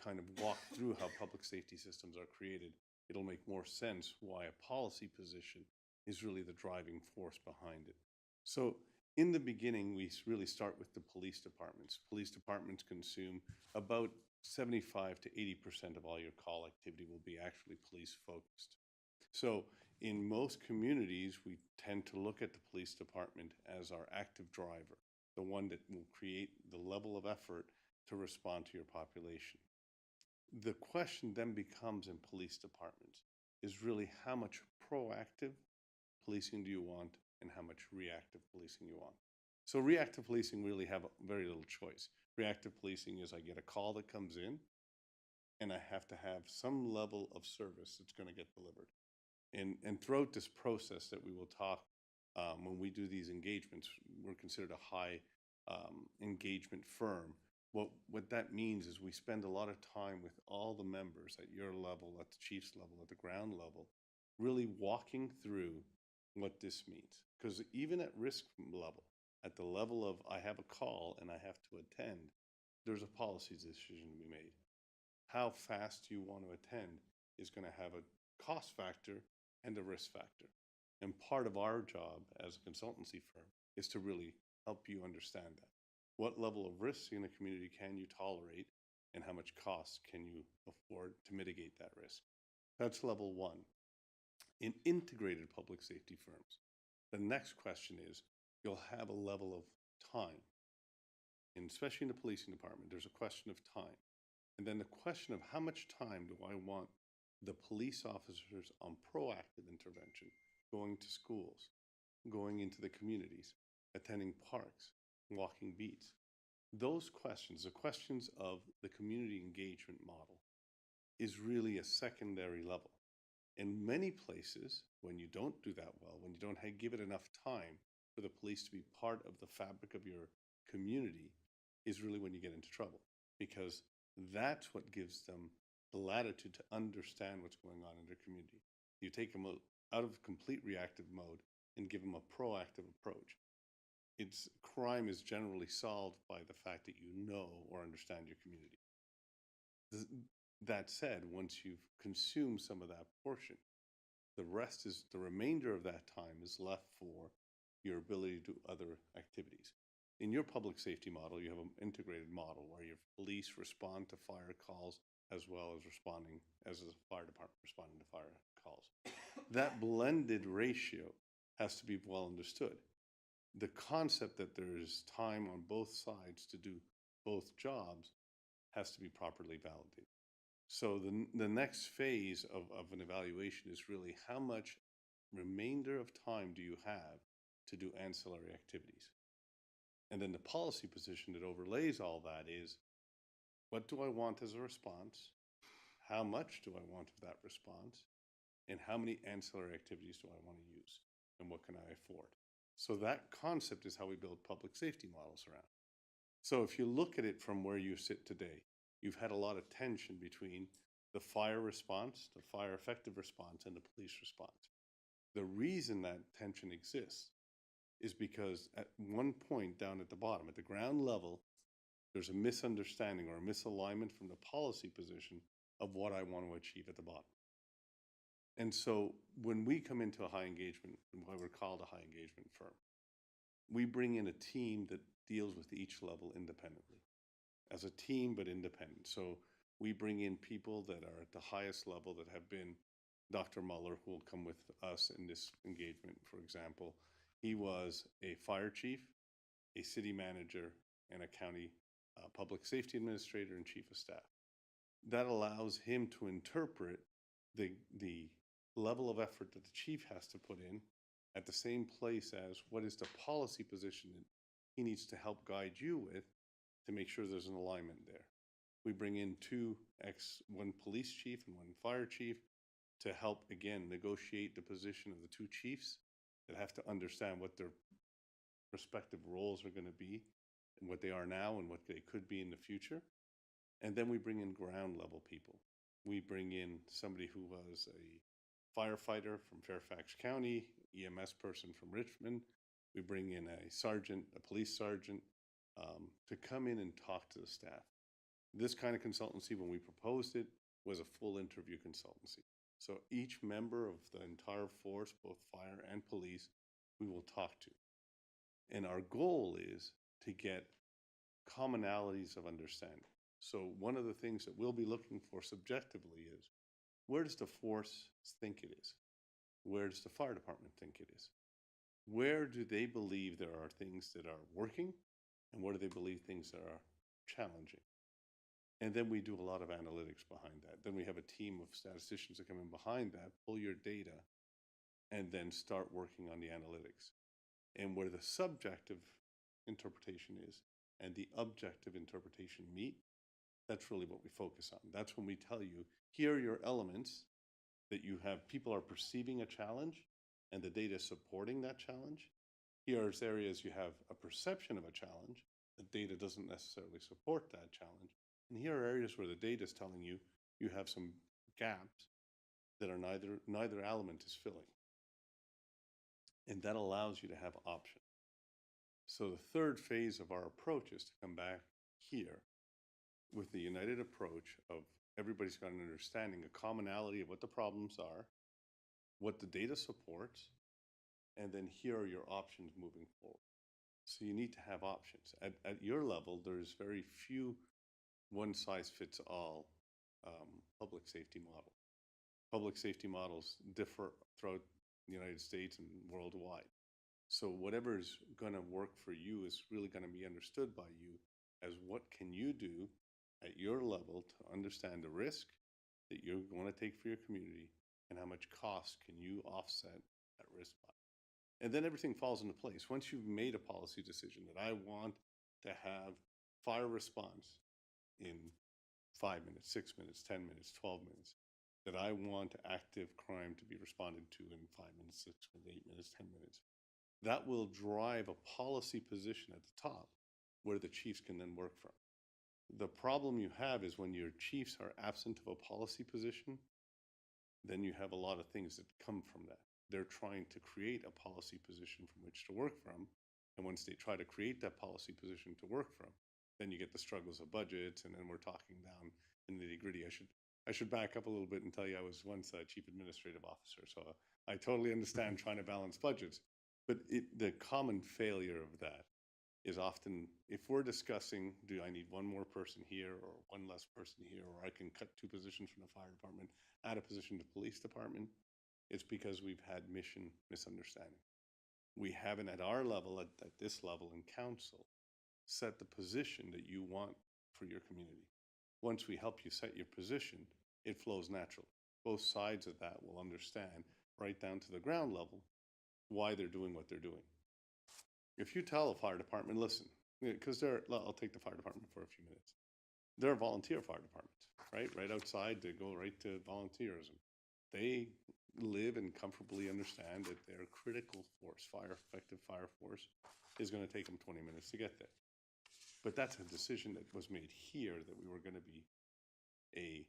kind of walk through how public safety systems are created, it'll make more sense why a policy position is really the driving force behind it. So in the beginning, we really start with the police departments. Police departments consume about 75 to 80% of all your call activity will be actually police focused. So in most communities, we tend to look at the police department as our active driver. the one that will create the level of effort to respond to your population. The question then becomes in police departments is really how much proactive policing do you want and how much reactive policing you want. So reactive policing really have very little choice. Reactive policing is I get a call that comes in and I have to have some level of service that's going to get delivered. And throughout this process that we will talk, when we do these engagements, we're considered a high engagement firm. What that means is we spend a lot of time with all the members at your level, at the chief's level, at the ground level, really walking through what this means. Because even at risk level, at the level of I have a call and I have to attend, there's a policy decision to be made. How fast you want to attend is going to have a cost factor and a risk factor. And part of our job as a consultancy firm is to really help you understand that. What level of risk in a community can you tolerate and how much cost can you afford to mitigate that risk? That's level one. In integrated public safety firms, the next question is you'll have a level of time. And especially in the policing department, there's a question of time. And then the question of how much time do I want the police officers on proactive intervention, going to schools, going into the communities, attending parks, walking beats. Those questions, the questions of the community engagement model, is really a secondary level. In many places, when you don't do that well, when you don't give it enough time for the police to be part of the fabric of your community, is really when you get into trouble. Because that's what gives them the latitude to understand what's going on in their community. You take them out of complete reactive mode and give them a proactive approach. Crime is generally solved by the fact that you know or understand your community. That said, once you've consumed some of that portion, the remainder of that time is left for your ability to do other activities. In your public safety model, you have an integrated model where your police respond to fire calls as well as responding, as a fire department responding to fire calls. That blended ratio has to be well understood. The concept that there is time on both sides to do both jobs has to be properly validated. So the next phase of an evaluation is really how much remainder of time do you have to do ancillary activities? And then the policy position that overlays all that is, what do I want as a response? How much do I want of that response? And how many ancillary activities do I want to use? And what can I afford? So that concept is how we build public safety models around. So if you look at it from where you sit today, you've had a lot of tension between the fire response, the fire effective response, and the police response. The reason that tension exists is because at one point down at the bottom, at the ground level, there's a misunderstanding or a misalignment from the policy position of what I want to achieve at the bottom. And so when we come into a high engagement, and why we're called a high engagement firm, we bring in a team that deals with each level independently, as a team but independent. So we bring in people that are at the highest level that have been Dr. Muller, who will come with us in this engagement, for example. He was a fire chief, a city manager, and a county public safety administrator and chief of staff. That allows him to interpret the level of effort that the chief has to put in at the same place as what is the policy position that he needs to help guide you with to make sure there's an alignment there. We bring in one police chief and one fire chief to help, again, negotiate the position of the two chiefs that have to understand what their respective roles are going to be and what they are now and what they could be in the future. And then we bring in ground level people. We bring in somebody who was a firefighter from Fairfax County, EMS person from Richmond. We bring in a sergeant, a police sergeant, to come in and talk to the staff. This kind of consultancy, when we proposed it, was a full interview consultancy. So each member of the entire force, both fire and police, we will talk to. And our goal is to get commonalities of understanding. So one of the things that we'll be looking for subjectively is, where does the force think it is? Where does the fire department think it is? Where do they believe there are things that are working and where do they believe things are challenging. And then we do a lot of analytics behind that. Then we have a team of statisticians that come in behind that, pull your data, and then start working on the analytics. And where the subjective interpretation is and the objective interpretation meet, that's really what we focus on. That's when we tell you, here are your elements that you have, people are perceiving a challenge and the data supporting that challenge. Here are areas you have a perception of a challenge, the data doesn't necessarily support that challenge. And here are areas where the data is telling you you have some gaps that are neither element is filling. And that allows you to have options. So the third phase of our approach is to come back here with the united approach of everybody's got an understanding, a commonality of what the problems are, what the data supports, and then here are your options moving forward. So you need to have options. At your level, there's very few one-size-fits-all public safety models. Public safety models differ throughout the United States and worldwide. So whatever is going to work for you is really going to be understood by you as what can you do at your level to understand the risk that you're going to take for your community and how much cost can you offset that risk by. And then everything falls into place. Once you've made a policy decision that I want to have fire response in 5 minutes, 6 minutes, 10 minutes, 12 minutes, that I want active crime to be responded to in 5 minutes, 6 minutes, 8 minutes, 10 minutes, that will drive a policy position at the top where the chiefs can then work from. The problem you have is when your chiefs are absent of a policy position, then you have a lot of things that come from that. They're trying to create a policy position from which to work from. And once they try to create that policy position to work from, then you get the struggles of budgets, and then we're talking down in the nitty-gritty. I should back up a little bit and tell you I was once a chief administrative officer, so I totally understand trying to balance budgets. But the common failure of that is often, if we're discussing, do I need one more person here or one less person here, or I can cut 2 positions from the fire department, add a position to the police department, it's because we've had mission misunderstanding. We haven't at our level, at this level in council, set the position that you want for your community. Once we help you set your position, it flows naturally. Both sides of that will understand right down to the ground level why they're doing what they're doing. If you tell a fire department, listen, because I'll take the fire department for a few minutes. They're a volunteer fire department, right? Right outside, they go right to volunteerism. They live and comfortably understand that their critical force, effective fire force, is going to take them 20 minutes to get there. But that's a decision that was made here that we were going to be a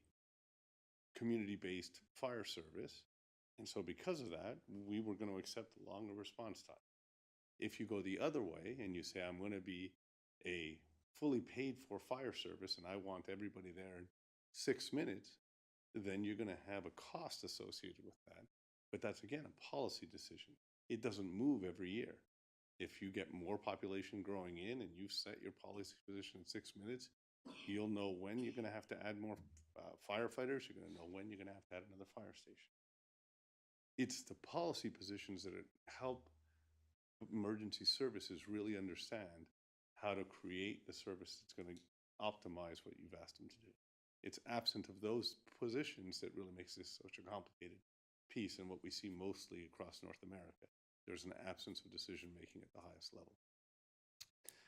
community-based fire service. And so because of that, we were going to accept the longer response time. If you go the other way and you say, I'm going to be a fully paid for fire service and I want everybody there in 6 minutes, then you're going to have a cost associated with that. But that's, again, a policy decision. It doesn't move every year. If you get more population growing in and you set your policy position in 6 minutes, you'll know when you're going to have to add more firefighters. You're going to know when you're going to have to add another fire station. It's the policy positions that help emergency services really understand how to create the service that's going to optimize what you've asked them to do. It's absent of those positions that really makes this such a complicated piece, and what we see mostly across North America. There's an absence of decision-making at the highest level.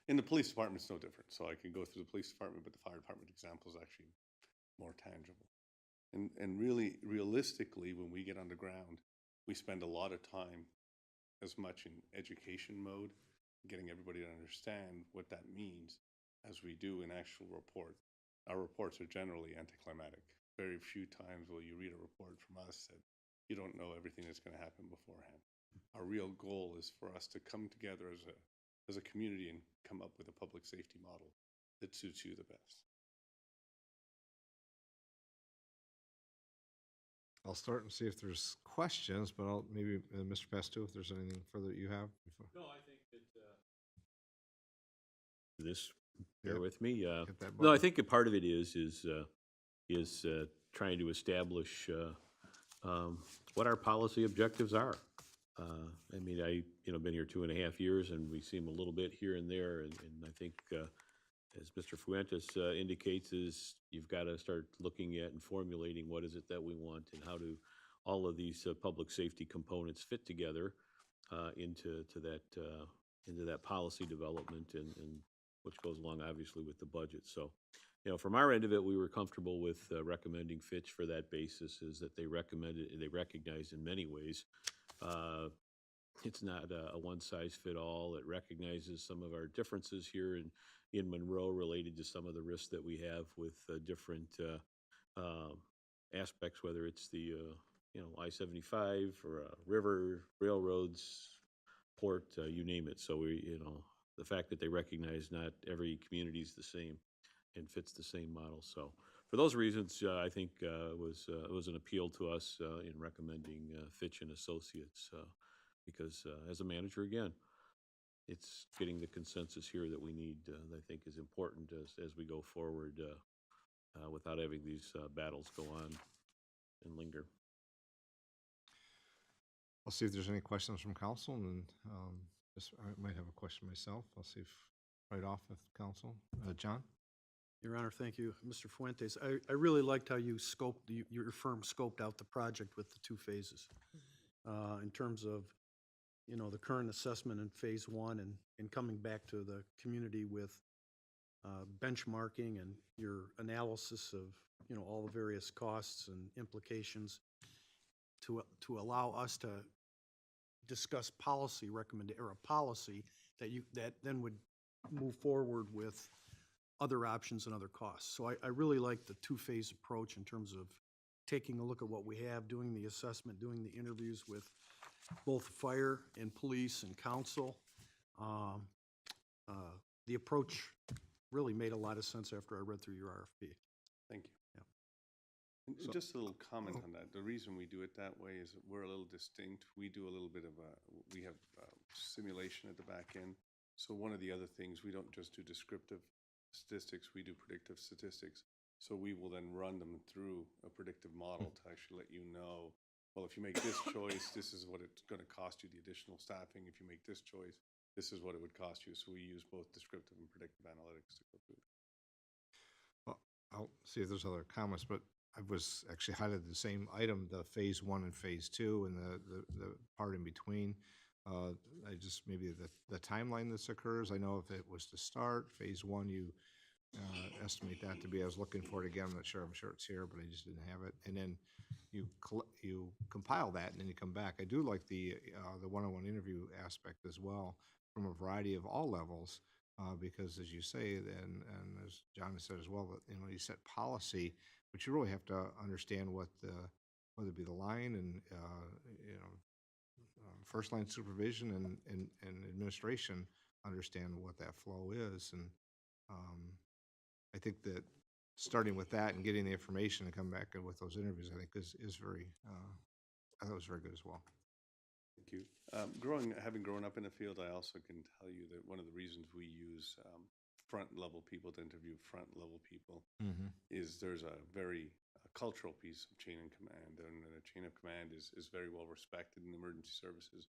In the police department, it's no different. So I can go through the police department, but the fire department example is actually more tangible. And really, realistically, when we get on the ground, we spend a lot of time as much in education mode, getting everybody to understand what that means, as we do in actual report. Our reports are generally anticlimactic. Very few times will you read a report from us that you don't know everything that's going to happen beforehand. Our real goal is for us to come together as a community and come up with a public safety model that suits you the best. I'll start and see if there's questions, but I'll maybe Mr. Pesto, if there's anything further that you have before. No, I think that this. Bear Yep. with me. Hit that No, I button. think a part of it is trying to establish what our policy objectives are. I mean, been here 2.5 years, and we see them a little bit here and there, and I think, as Mr. Fuentes indicates, is you've got to start looking at and formulating what is it that we want and how do all of these public safety components fit together into that policy development and which goes along obviously with the budget. So, from our end of it, we were comfortable with recommending Fitch for that basis, is that they recognize in many ways it's not a one-size-fit-all. It recognizes some of our differences here in Monroe related to some of the risks that we have with different aspects, whether it's the I-75 or river, railroads, port, you name it. So the fact that they recognize not every community is the same and fits the same model. So for those reasons, I think it was an appeal to us in recommending Fitch and Associates because as a manager, again, it's getting the consensus here that we need, I think is important as we go forward without having these battles go on and linger. I'll see if there's any questions from council, and I might have a question myself. I'll see if right off with council. John? Your Honor, thank you. Mr. Fuentes, I really liked how you your firm scoped out the project with the 2 phases in terms of, the current assessment in phase 1 and coming back to the community with benchmarking and your analysis of, all the various costs and implications to allow us to discuss policy or a policy that then would move forward with other options and other costs. So I really like the 2-phase approach in terms of taking a look at what we have, doing the assessment, doing the interviews with both fire and police and council. The approach really made a lot of sense after I read through your RFP. Thank you. Yeah. And just a little comment on that. The reason we do it that way is that we're a little distinct. We do a little bit of we have simulation at the back end. So one of the other things, we don't just do descriptive statistics, we do predictive statistics. So we will then run them through a predictive model to actually let you know, well, if you make this choice, this is what it's going to cost you, the additional staffing. If you make this choice, this is what it would cost you. So we use both descriptive and predictive analytics to go through that. Well, I'll see if there's other comments, but I was actually highlighted the same item, the phase 1 and phase 2 and the part in between. I just, maybe the timeline this occurs. I know if it was to start, phase 1, you estimate that to be, I was looking for it again, I'm sure it's here, but I just didn't have it. And then you compile that and then you come back. I do like the one-on-one interview aspect as well from a variety of all levels, because as you say, and as John has said as well, that, you set policy, but you really have to understand what whether it be the line and, first line supervision and administration understand what that flow is. And I think that starting with that and getting the information and come back with those interviews, I think is very, I thought it was very good as well. Thank you. Having grown up in the field, I also can tell you that one of the reasons we use front-level people to interview front-level people is there's a very cultural piece of chain of command, and a chain of command is very well respected in emergency services.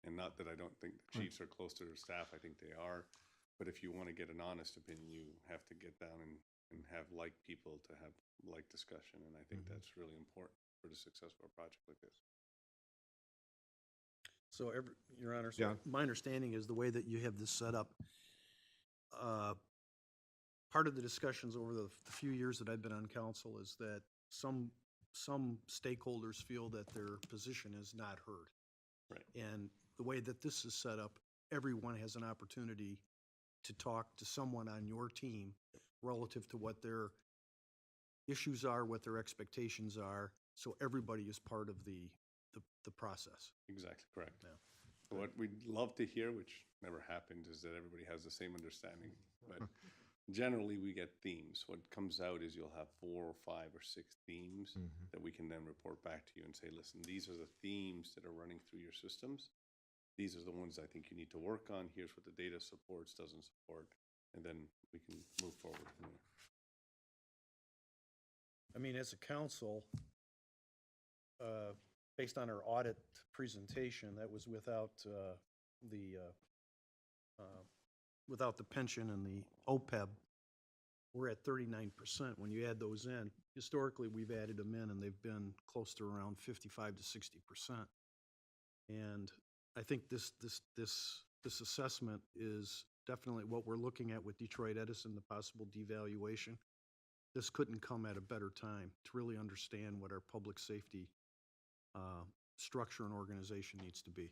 And not that I don't think the chiefs are close to their staff, I think they are. But if you want to get an honest opinion, you have to get down and have like people to have like discussion. And I think that's really important for the success of a project like this. So, Your Honor, John? my understanding is the way that you have this set up, part of the discussions over the few years that I've been on council is that some stakeholders feel that their position is not heard. Right. And the way that this is set up, everyone has an opportunity to talk to someone on your team relative to what their issues are, what their expectations are, so everybody is part of the process. Exactly correct. Yeah. So what we'd love to hear, which never happened, is that everybody has the same understanding. But generally, we get themes. What comes out is you'll have 4 or 5 or 6 themes that we can then report back to you and say, listen, these are the themes that are running through your systems. These are the ones I think you need to work on. Here's what the data supports, doesn't support, and then we can move forward from there. I mean, as a council, based on our audit presentation, that was without the, without the pension and the OPEB, we're at 39%. When you add those in, historically, we've added them in, and they've been close to around 55 to 60%. And I think this assessment is definitely what we're looking at with Detroit Edison, the possible devaluation. This couldn't come at a better time to really understand what our public safety structure and organization needs to be.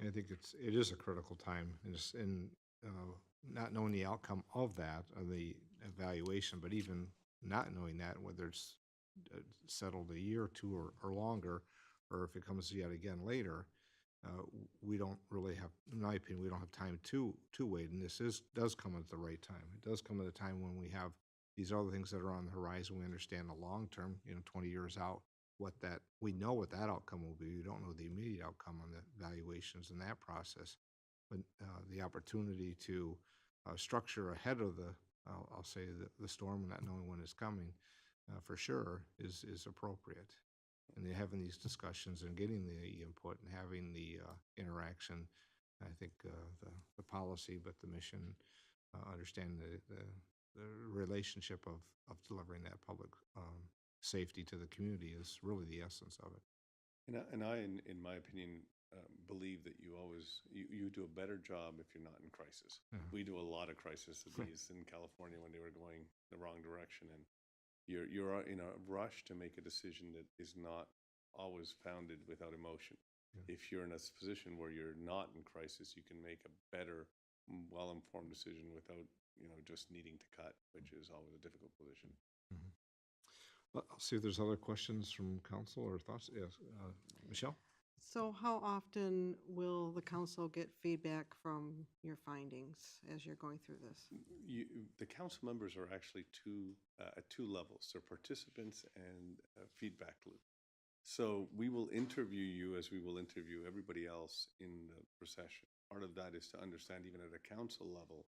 I think it is a critical time in not knowing the outcome of that, of the evaluation, but even not knowing that, whether it's settled a year or two or longer, or if it comes yet again later, we don't really have, in my opinion, we don't have time to wait. And this does come at the right time. It does come at a time when we have these other things that are on the horizon. We understand the long term, 20 years out, we know what that outcome will be. We don't know the immediate outcome on the valuations in that process. But the opportunity to structure ahead of I'll say the storm, not knowing when it's coming, for sure is appropriate. And they're having these discussions and getting the input and having the interaction. I think the policy, but the mission, understanding the relationship of delivering that public safety to the community is really the essence of it. And I, in my opinion, believe that you do a better job if you're not in crisis. We do a lot of crisis studies in California when they were going the wrong direction, and you're in a rush to make a decision that is not always founded without emotion. If you're in a position where you're not in crisis, you can make a better, well-informed decision without just needing to cut, which is always a difficult position. I'll see if there's other questions from council or thoughts. Yes, Michelle? So how often will the council get feedback from your findings as you're going through this? The council members are actually at two levels. They're participants and a feedback loop. So we will interview you as we will interview everybody else in the procession. Part of that is to understand, even at a council level,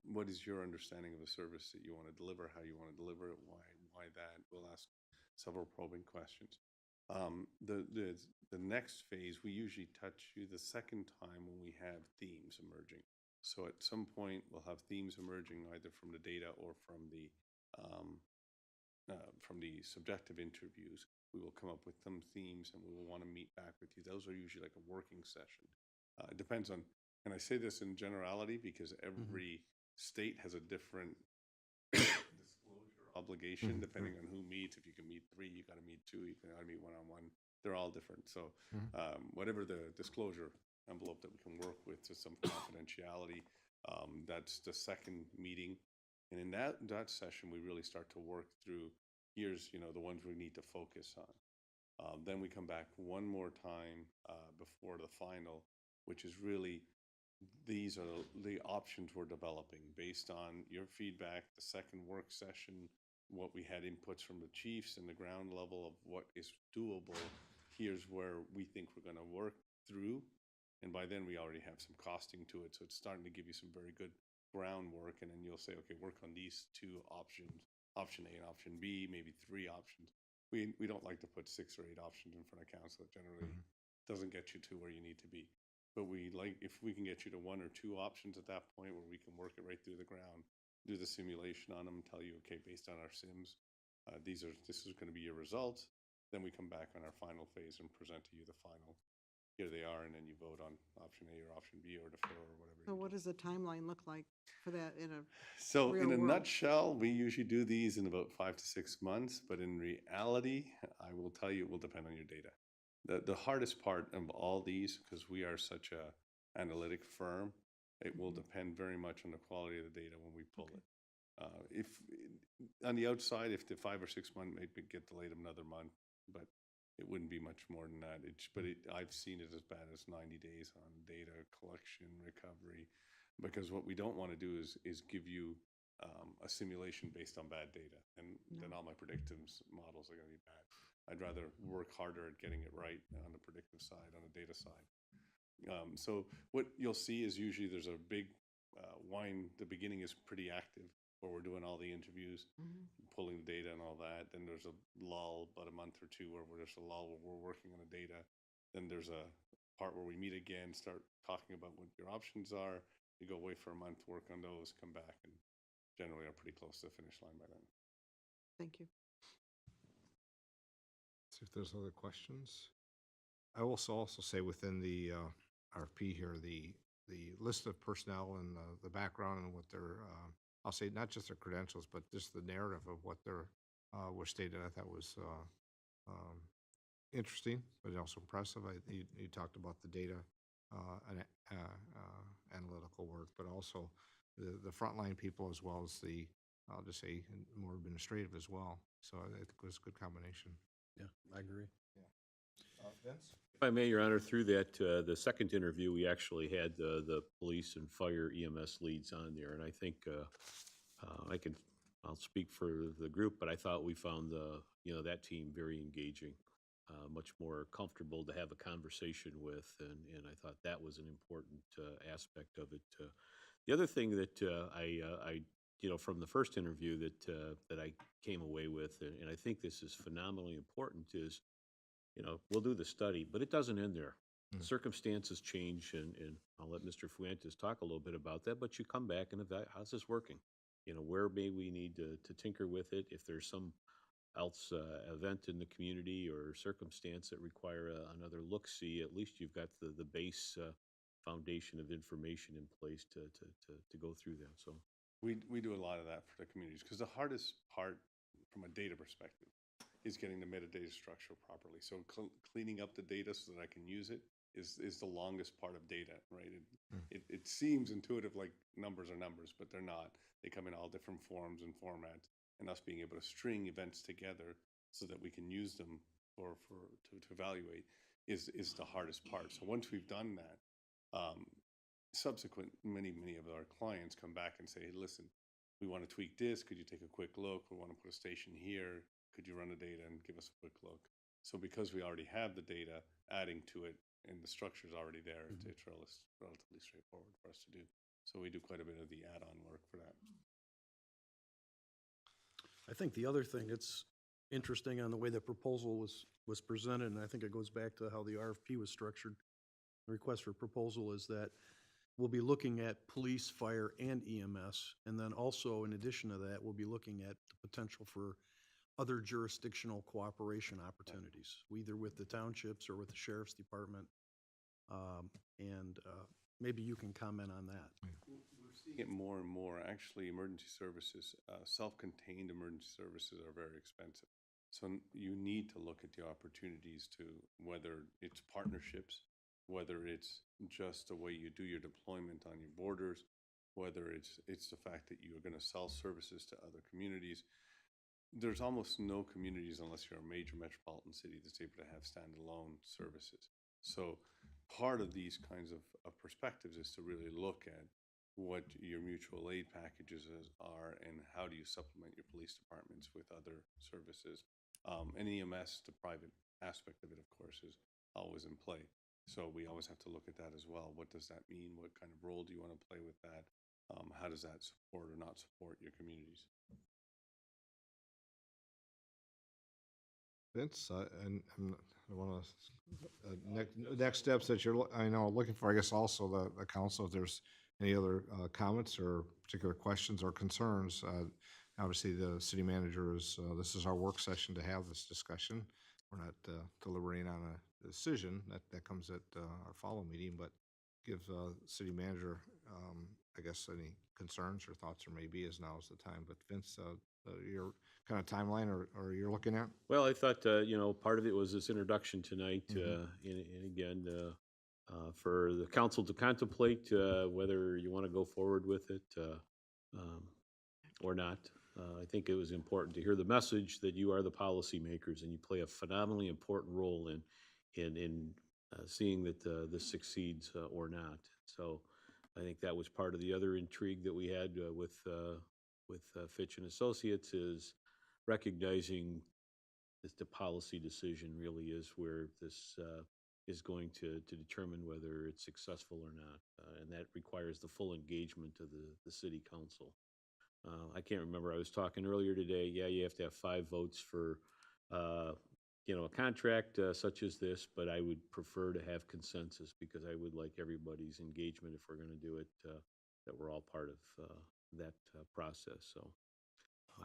what is your understanding of the service that you want to deliver, how you want to deliver it, why that. We'll ask several probing questions. The next phase, we usually touch you the second time when we have themes emerging. So at some point, we'll have themes emerging either from the data or from the subjective interviews. We will come up with some themes, and we will want to meet back with you. Those are usually like a working session. It depends on, and I say this in generality because every state has a different disclosure obligation depending on who meets. If you can meet 3, you got to meet 2, you got to meet one-on-one. They're all different. So whatever the disclosure envelope that we can work with to some confidentiality, that's the second meeting. And in that session, we really start to work through, here's the ones we need to focus on. Then we come back one more time before the final, which is really, these are the options we're developing based on your feedback. The second work session, what we had inputs from the chiefs and the ground level of what is doable. Here's where we think we're going to work through. And by then we already have some costing to it. So it's starting to give you some very good groundwork. And then you'll say, okay, work on these 2 options, option A and option B, maybe 3 options. We don't like to put 6 or 8 options in front of council. It generally doesn't get you to where you need to be. But we like, if we can get you to 1 or 2 options at that point where we can work it right through the ground, do the simulation on them, tell you, okay, based on our sims, this is going to be your results. Then we come back on our final phase and present to you the final. Here they are, and then you vote on option A or option B or defer or whatever. So what does the timeline look like for that in a So real in a world? nutshell, we usually do these in about 5 to 6 months, but in reality, I will tell you, it will depend on your data. The hardest part of all these, because we are such a analytic firm, it will depend very much on the quality of the data when we pull it. If on the outside, if the 5 or 6 month may get delayed another month, but it wouldn't be much more than that. I've seen it as bad as 90 days on data collection, recovery, because what we don't want to do is give you a simulation based on bad data, and then all my predictive models are going to be bad. I'd rather work harder at getting it right on the predictive side, on the data side. So what you'll see is usually there's a big the beginning is pretty active. where we're doing all the interviews, pulling the data and all that. Then there's a lull, about a month or two, where there's a lull where we're working on the data. Then there's a part where we meet again, start talking about what your options are. You go away for a month, work on those, come back, and generally are pretty close to the finish line by then. Thank you. See if there's other questions. I will also say within the RFP here, the list of personnel and the background and what their, I'll say not just their credentials, but just the narrative of what their were stated, I thought was interesting, but also impressive. You talked about the data and analytical work, but also the frontline people as well as the, I'll just say, more administrative as well. So I think it was a good combination. Yeah, I agree. Vince? If I may, Your Honor, through that, the second interview, we actually had the police and fire EMS leads on there, and I think I'll speak for the group, but I thought we found that team very engaging, much more comfortable to have a conversation with, and I thought that was an important aspect of it. The other thing that I from the first interview that I came away with, and I think this is phenomenally important, is we'll do the study, but it doesn't end there. Circumstances change, and I'll let Mr. Fuentes talk a little bit about that, but you come back and evaluate, how's this working? Where may we need to tinker with it? If there's some else event in the community or circumstance that require another look-see, at least you've got the base foundation of information in place to go through that. So We do a lot of that for the communities, because the hardest part from a data perspective is getting the metadata structure properly. So cleaning up the data so that I can use it is the longest part of data, right? It seems intuitive, like numbers are numbers, but they're not. They come in all different forms and formats, and us being able to string events together so that we can use them to evaluate is the hardest part. So once we've done that, subsequent, many of our clients come back and say, hey, listen, we want to tweak this. Could you take a quick look? We want to put a station here. Could you run the data and give us a quick look? So because we already have the data, adding to it and the structure's already there, it's relatively straightforward for us to do. So we do quite a bit of the add-on work for that. I think the other thing that's interesting on the way the proposal was presented, and I think it goes back to how the RFP was structured, the request for proposal, is that we'll be looking at police, fire, and EMS, and then also, in addition to that, we'll be looking at the potential for other jurisdictional cooperation opportunities, either with the townships or with the sheriff's department. Maybe you can comment on that. We're seeing it more and more. Actually, emergency services, self-contained emergency services are very expensive. So you need to look at the opportunities to, whether it's partnerships, whether it's just the way you do your deployment on your borders, whether it's the fact that you're going to sell services to other communities. There's almost no communities, unless you're a major metropolitan city, that's able to have standalone services. So part of these kinds of perspectives is to really look at what your mutual aid packages are and how do you supplement your police departments with other services. And EMS, the private aspect of it, of course, is always in play. So we always have to look at that as well. What does that mean? What kind of role do you want to play with that? How does that support or not support your communities? Vince, and I want to next steps that you're looking for. I guess also the council, if there's any other comments or particular questions or concerns. Obviously, the city manager is. This is our work session to have this discussion. We're not deliberating on a decision that comes at our follow meeting, but give city manager, I guess, any concerns or thoughts or maybe is now is the time. But Vince, your kind of timeline or you're looking at? Well, I thought, part of it was this introduction tonight, and again, for the council to contemplate whether you want to go forward with it or not. I think it was important to hear the message that you are the policymakers and you play a phenomenally important role in seeing that this succeeds or not. So I think that was part of the other intrigue that we had with Fitch and Associates, is recognizing that the policy decision really is where this is going to determine whether it's successful or not. And that requires the full engagement of the city council. I can't remember, I was talking earlier today, yeah, you have to have 5 votes for, uh, a contract such as this, but I would prefer to have consensus because I would like everybody's engagement if we're going to do it, that we're all part of that process, so.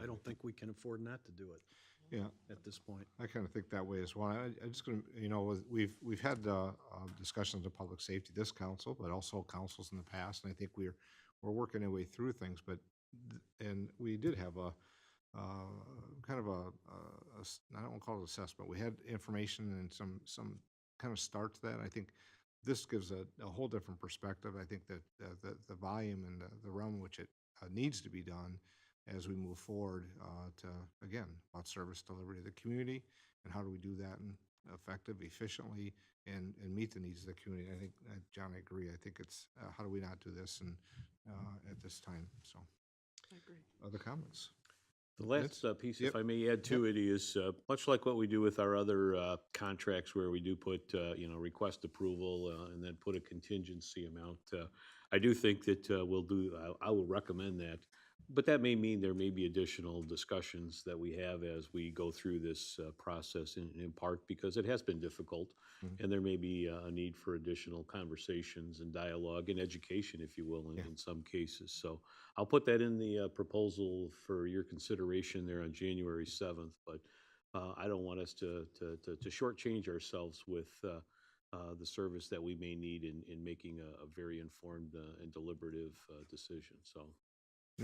I don't think we can afford not to do it Yeah, at this point. I kind of think that way as well. I just gonna, we've had discussions of public safety this council, but also councils in the past, and I think we're working our way through things. But and we did have a kind of I don't want to call it assessment. We had information and some kind of start to that. I think this gives a whole different perspective. I think that the volume and the realm in which it needs to be done as we move forward to, again, about service delivery to the community and how do we do that and effective, efficiently, and meet the needs of the community. I think, John, I agree. I think it's how do we not do this and at this time? So, I agree. other comments? The last Vince? piece, Yep. if I may add to it, is much like what we do with our other contracts where we do put, request approval and then put a contingency amount. I do think that I will recommend that. But that may mean there may be additional discussions that we have as we go through this process in part because it has been difficult. And there may be a need for additional conversations and dialogue and education, if you will, in some cases. So I'll put that in the proposal for your consideration there on January 7th. But I don't want us to shortchange ourselves with the service that we may need in making a very informed and deliberative decision. So.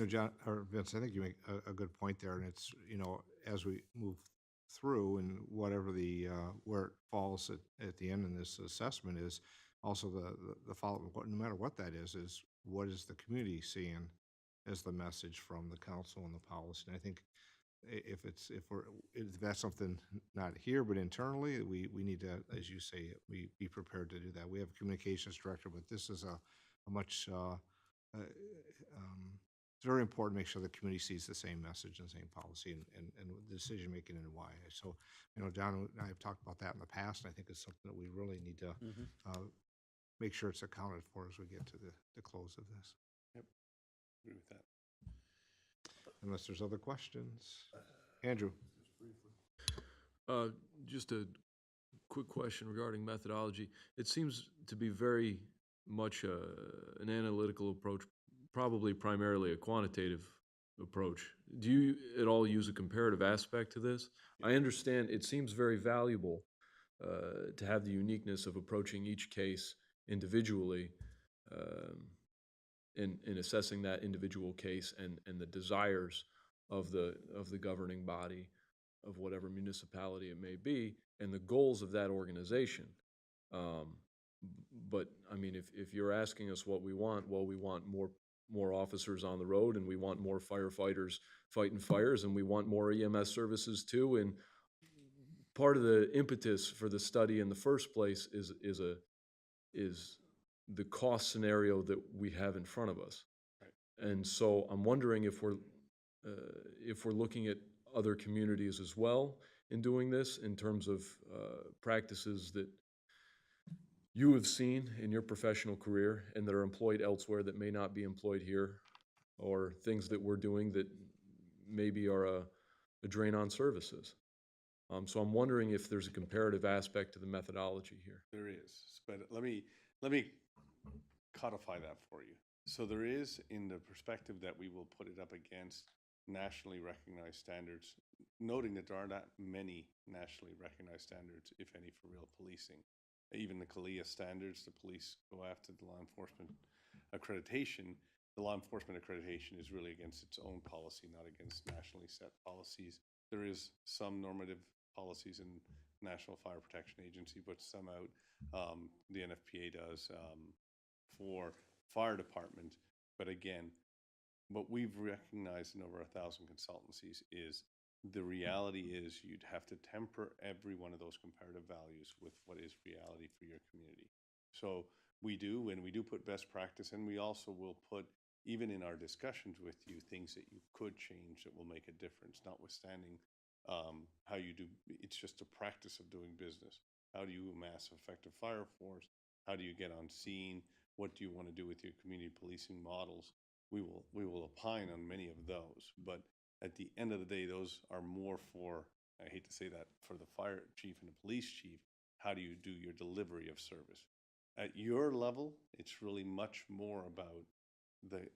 John, or Vince, I think you make a good point there, and it's, as we move through and whatever where it falls at the end in this assessment is also the follow, no matter what that is what is the community seeing as the message from the council and the policy? And I think if that's something not here, but internally, we need to, as you say, we be prepared to do that. We have a communications director, but this is a much, it's very important to make sure the community sees the same message and the same policy and the decision making and why. So, John and I have talked about that in the past, and I think it's something that we really need to make sure it's accounted for as we get to the close of this. Yep, agree with that. Unless there's other questions. Andrew? Just a quick question regarding methodology. It seems to be very much an analytical approach, probably primarily a quantitative approach. Do you at all use a comparative aspect to this? I understand it seems very valuable to have the uniqueness of approaching each case individually in assessing that individual case and the desires of the governing body of whatever municipality it may be and the goals of that organization. But I mean, if you're asking us what we want, well, we want more officers on the road, and we want more firefighters fighting fires, and we want more EMS services too. And part of the impetus for the study in the first place is the cost scenario that we have in front of us. Right. And so I'm wondering if we're looking at other communities as well in doing this in terms of practices that you have seen in your professional career and that are employed elsewhere that may not be employed here, or things that we're doing that maybe are a drain on services. So I'm wondering if there's a comparative aspect to the methodology here. There is, but let me codify that for you. So there is, in the perspective that we will put it up against nationally recognized standards, noting that there are not many nationally recognized standards, if any, for real policing. Even the CALIA standards, the police go after the law enforcement accreditation. The law enforcement accreditation is really against its own policy, not against nationally set policies. There is some normative policies in National Fire Protection Agency, but some out. The NFPA does for fire department. But again, what we've recognized in over 1,000 consultancies is the reality is you'd have to temper every one of those comparative values with what is reality for your community. So we do, and we do put best practice, and we also will put, even in our discussions with you, things that you could change that will make a difference, notwithstanding how you do. It's just a practice of doing business. How do you amass effective fire force? How do you get on scene? What do you want to do with your community policing models? we will opine on many of those. But at the end of the day, those are more for, I hate to say that, for the fire chief and the police chief. How do you do your delivery of service? At your level, it's really much more about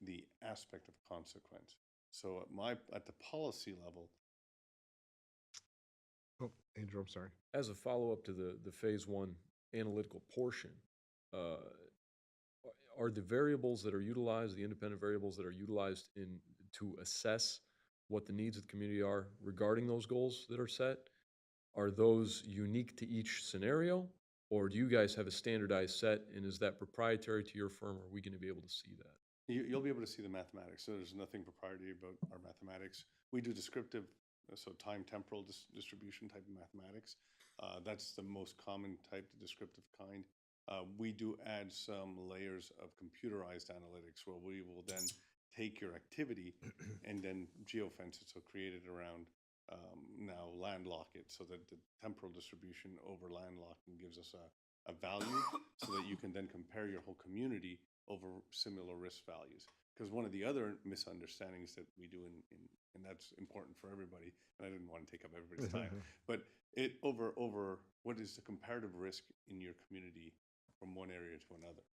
the aspect of consequence. So at the policy level, Oh, Andrew, I'm sorry. As a follow-up to the phase one analytical portion, are the variables that are utilized, the independent variables that are utilized to assess what the needs of the community are regarding those goals that are set, are those unique to each scenario? Or do you guys have a standardized set, and is that proprietary to your firm? Are we going to be able to see that? you'll be able to see the mathematics. So there's nothing proprietary about our mathematics. We do descriptive, so time temporal distribution type of mathematics. That's the most common type, the descriptive kind. We do add some layers of computerized analytics where we will then take your activity and then geofence it, so create it around, now landlock it, so that the temporal distribution over landlocking gives us a value so that you can then compare your whole community over similar risk values. Because one of the other misunderstandings that we do, and that's important for everybody, and I didn't want to take up everybody's time, but over what is the comparative risk in your community from one area to another.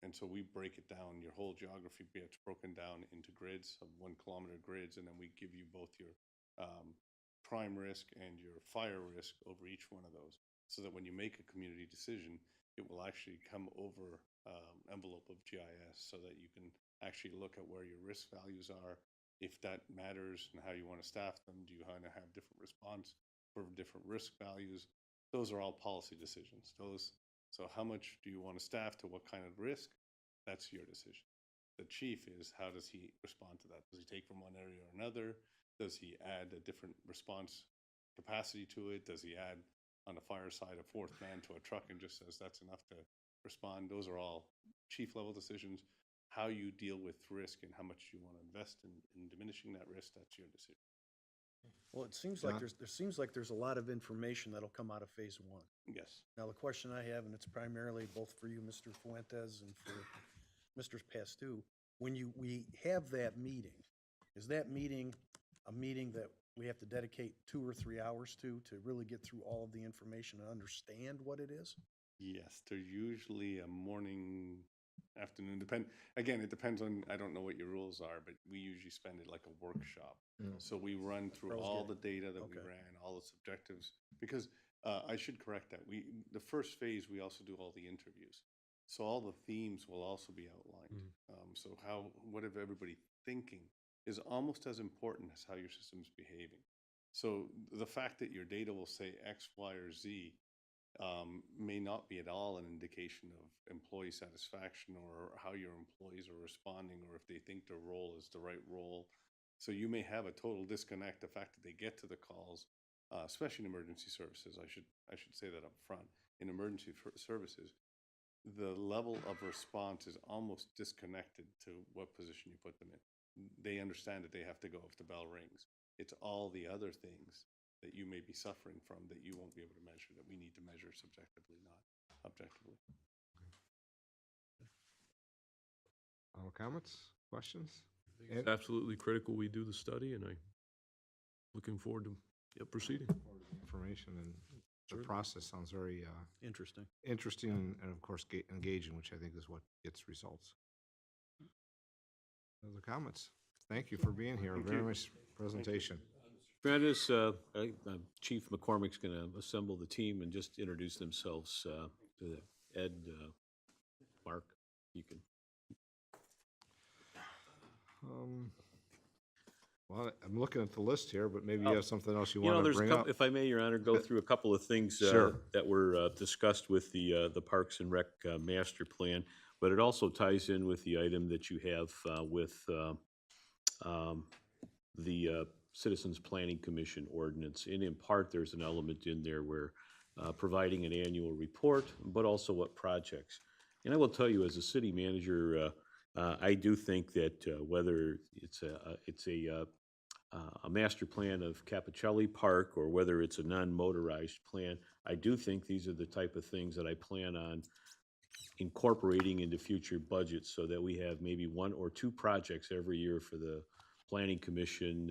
And so we break it down, your whole geography gets broken down into grids of 1 kilometer grids, and then we give you both your prime risk and your fire risk over each one of those, so that when you make a community decision, it will actually come over envelope of GIS, so that you can actually look at where your risk values are, if that matters, and how you want to staff them. Do you want to have different response for different risk values? Those are all policy decisions. So how much do you want to staff to what kind of risk? That's your decision. The chief is, how does he respond to that? Does he take from one area or another? Does he add a different response capacity to it? Does he add, on the fire side, a 4th man to a truck and just says that's enough to respond? Those are all chief level decisions. How you deal with risk and how much you want to invest in diminishing that risk, that's your decision. Well, it seems like John? there seems like there's a lot of information that'll come out of phase one. Yes. Now, the question I have, and it's primarily both for you, Mr. Fuentes, and for Mr. Pastu, when we have that meeting, is that meeting a meeting that we have to dedicate 2 or 3 hours to really get through all of the information and understand what it is? Yes, they're usually a morning, afternoon, again, it depends on, I don't know what your rules are, but we usually spend it like a workshop. So we run through all the data that we ran, all the subjectives, because I should correct that. The first phase, we also do all the interviews. So all the themes will also be outlined. So what is everybody thinking is almost as important as how your system's behaving. So the fact that your data will say X, Y, or Z may not be at all an indication of employee satisfaction or how your employees are responding, or if they think their role is the right role. So you may have a total disconnect. The fact that they get to the calls, especially in emergency services, I should say that up front. In emergency services, the level of response is almost disconnected to what position you put them in. They understand that they have to go if the bell rings. It's all the other things that you may be suffering from that you won't be able to measure, that we need to measure subjectively, not objectively. Comments, questions? It's absolutely critical we do the study, and I'm looking forward to proceeding. Information, and the process sounds very Interesting. interesting and of course engaging, which I think is what gets results. Other comments? Thank you for being here. Very nice presentation. Brandis, Chief McCormick's going to assemble the team and just introduce themselves. Ed, Mark, you can. Well, I'm looking at the list here, but maybe you have something else you want to There's bring a couple, up. if I may, Your Honor, go through a couple of things Sure. that were discussed with the Parks and Rec master plan, but it also ties in with the item that you have with the Citizens Planning Commission ordinance. And in part, there's an element in there where providing an annual report, but also what projects. And I will tell you, as a city manager, I do think that whether it's a master plan of Capicelli Park or whether it's a non-motorized plan, I do think these are the type of things that I plan on incorporating into future budgets so that we have maybe 1 or 2 projects every year for the Planning Commission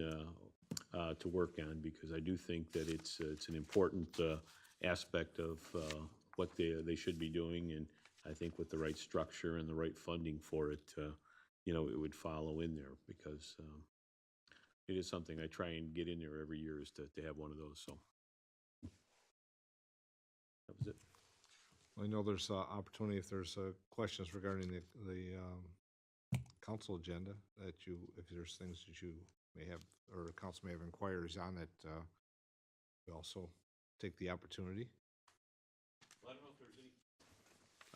to work on, because I do think that it's an important aspect of what they should be doing, and I think with the right structure and the right funding for it, you know, it would follow in there, because it is something I try and get in there every year, is to have one of those, so. That was it. I know there's opportunity if there's questions regarding the council agenda that you, if there's things that you may have, or the council may have inquiries on it, we also take the opportunity.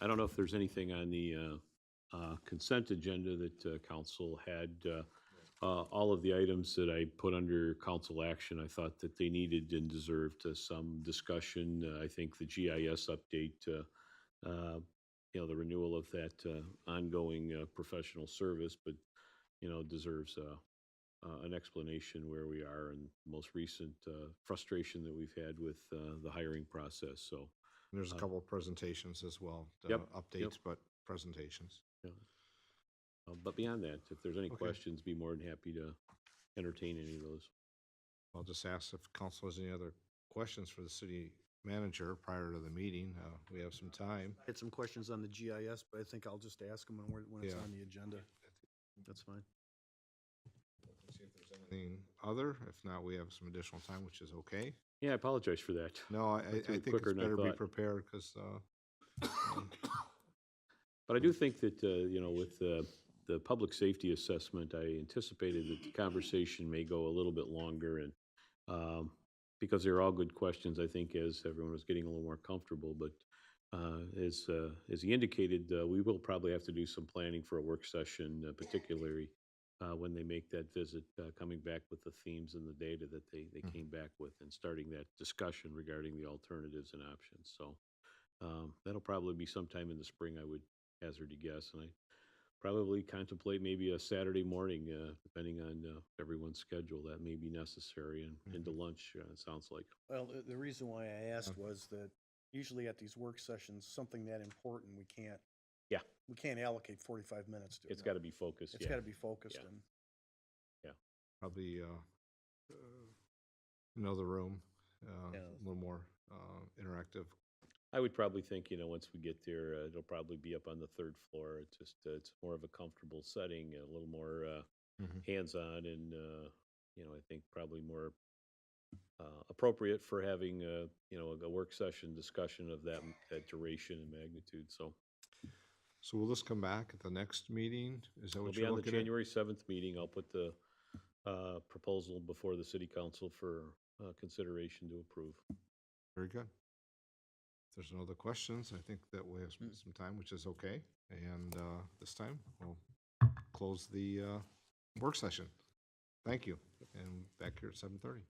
I don't know if there's anything on the consent agenda that council had. All of the items that I put under council action, I thought that they needed and deserved some discussion. I think the GIS update, you know, the renewal of that ongoing professional service, but, you know, deserves an explanation where we are and the most recent frustration that we've had with the hiring process, so. There's a couple of presentations as well, Yep, updates, yep. but presentations. Yeah. But beyond that, if there's any Okay. questions, be more than happy to entertain any of those. I'll just ask if council has any other questions for the city manager prior to the meeting. We have some time. I had some questions on the GIS, but I think I'll just ask them when it's Yeah. on the agenda. That's fine. See if there's anything other. If not, we have some additional time, which is okay. Yeah, I apologize for that. No, I Went through it think quicker it's than I better be thought. prepared, because But I do think that, you know, with the public safety assessment, I anticipated that the conversation may go a little bit longer, and because they're all good questions, I think, as everyone was getting a little more comfortable. But as he indicated, we will probably have to do some planning for a work session, particularly when they make that visit, coming back with the themes and the data that they came back with, and starting that discussion regarding the alternatives and options. So that'll probably be sometime in the spring, I would hazard a guess, and I probably contemplate maybe a Saturday morning, depending on everyone's schedule. That may be necessary, and into lunch, it sounds like. Well, the reason why I asked was that usually at these work sessions, something that important, we can't allocate 45 minutes to it. It's got to be focused. It's yeah. got to be focused Yeah. and. probably another room, Yeah. a little more interactive. I would probably think, you know, once we get there, it'll probably be up on the 3rd floor. It's just, it's more of a comfortable setting, a little more hands-on, and, you know, I think probably more appropriate for having, you know, a work session discussion of that duration and magnitude, so. So will this come back at the next meeting? Is that It'll what be you're on the looking at? January 7th meeting. I'll put the proposal before the city council for consideration to approve. Very good. If there's no other questions, I think that we have some time, which is okay. And this time, we'll close the work session. Thank you. And back here at 7:30.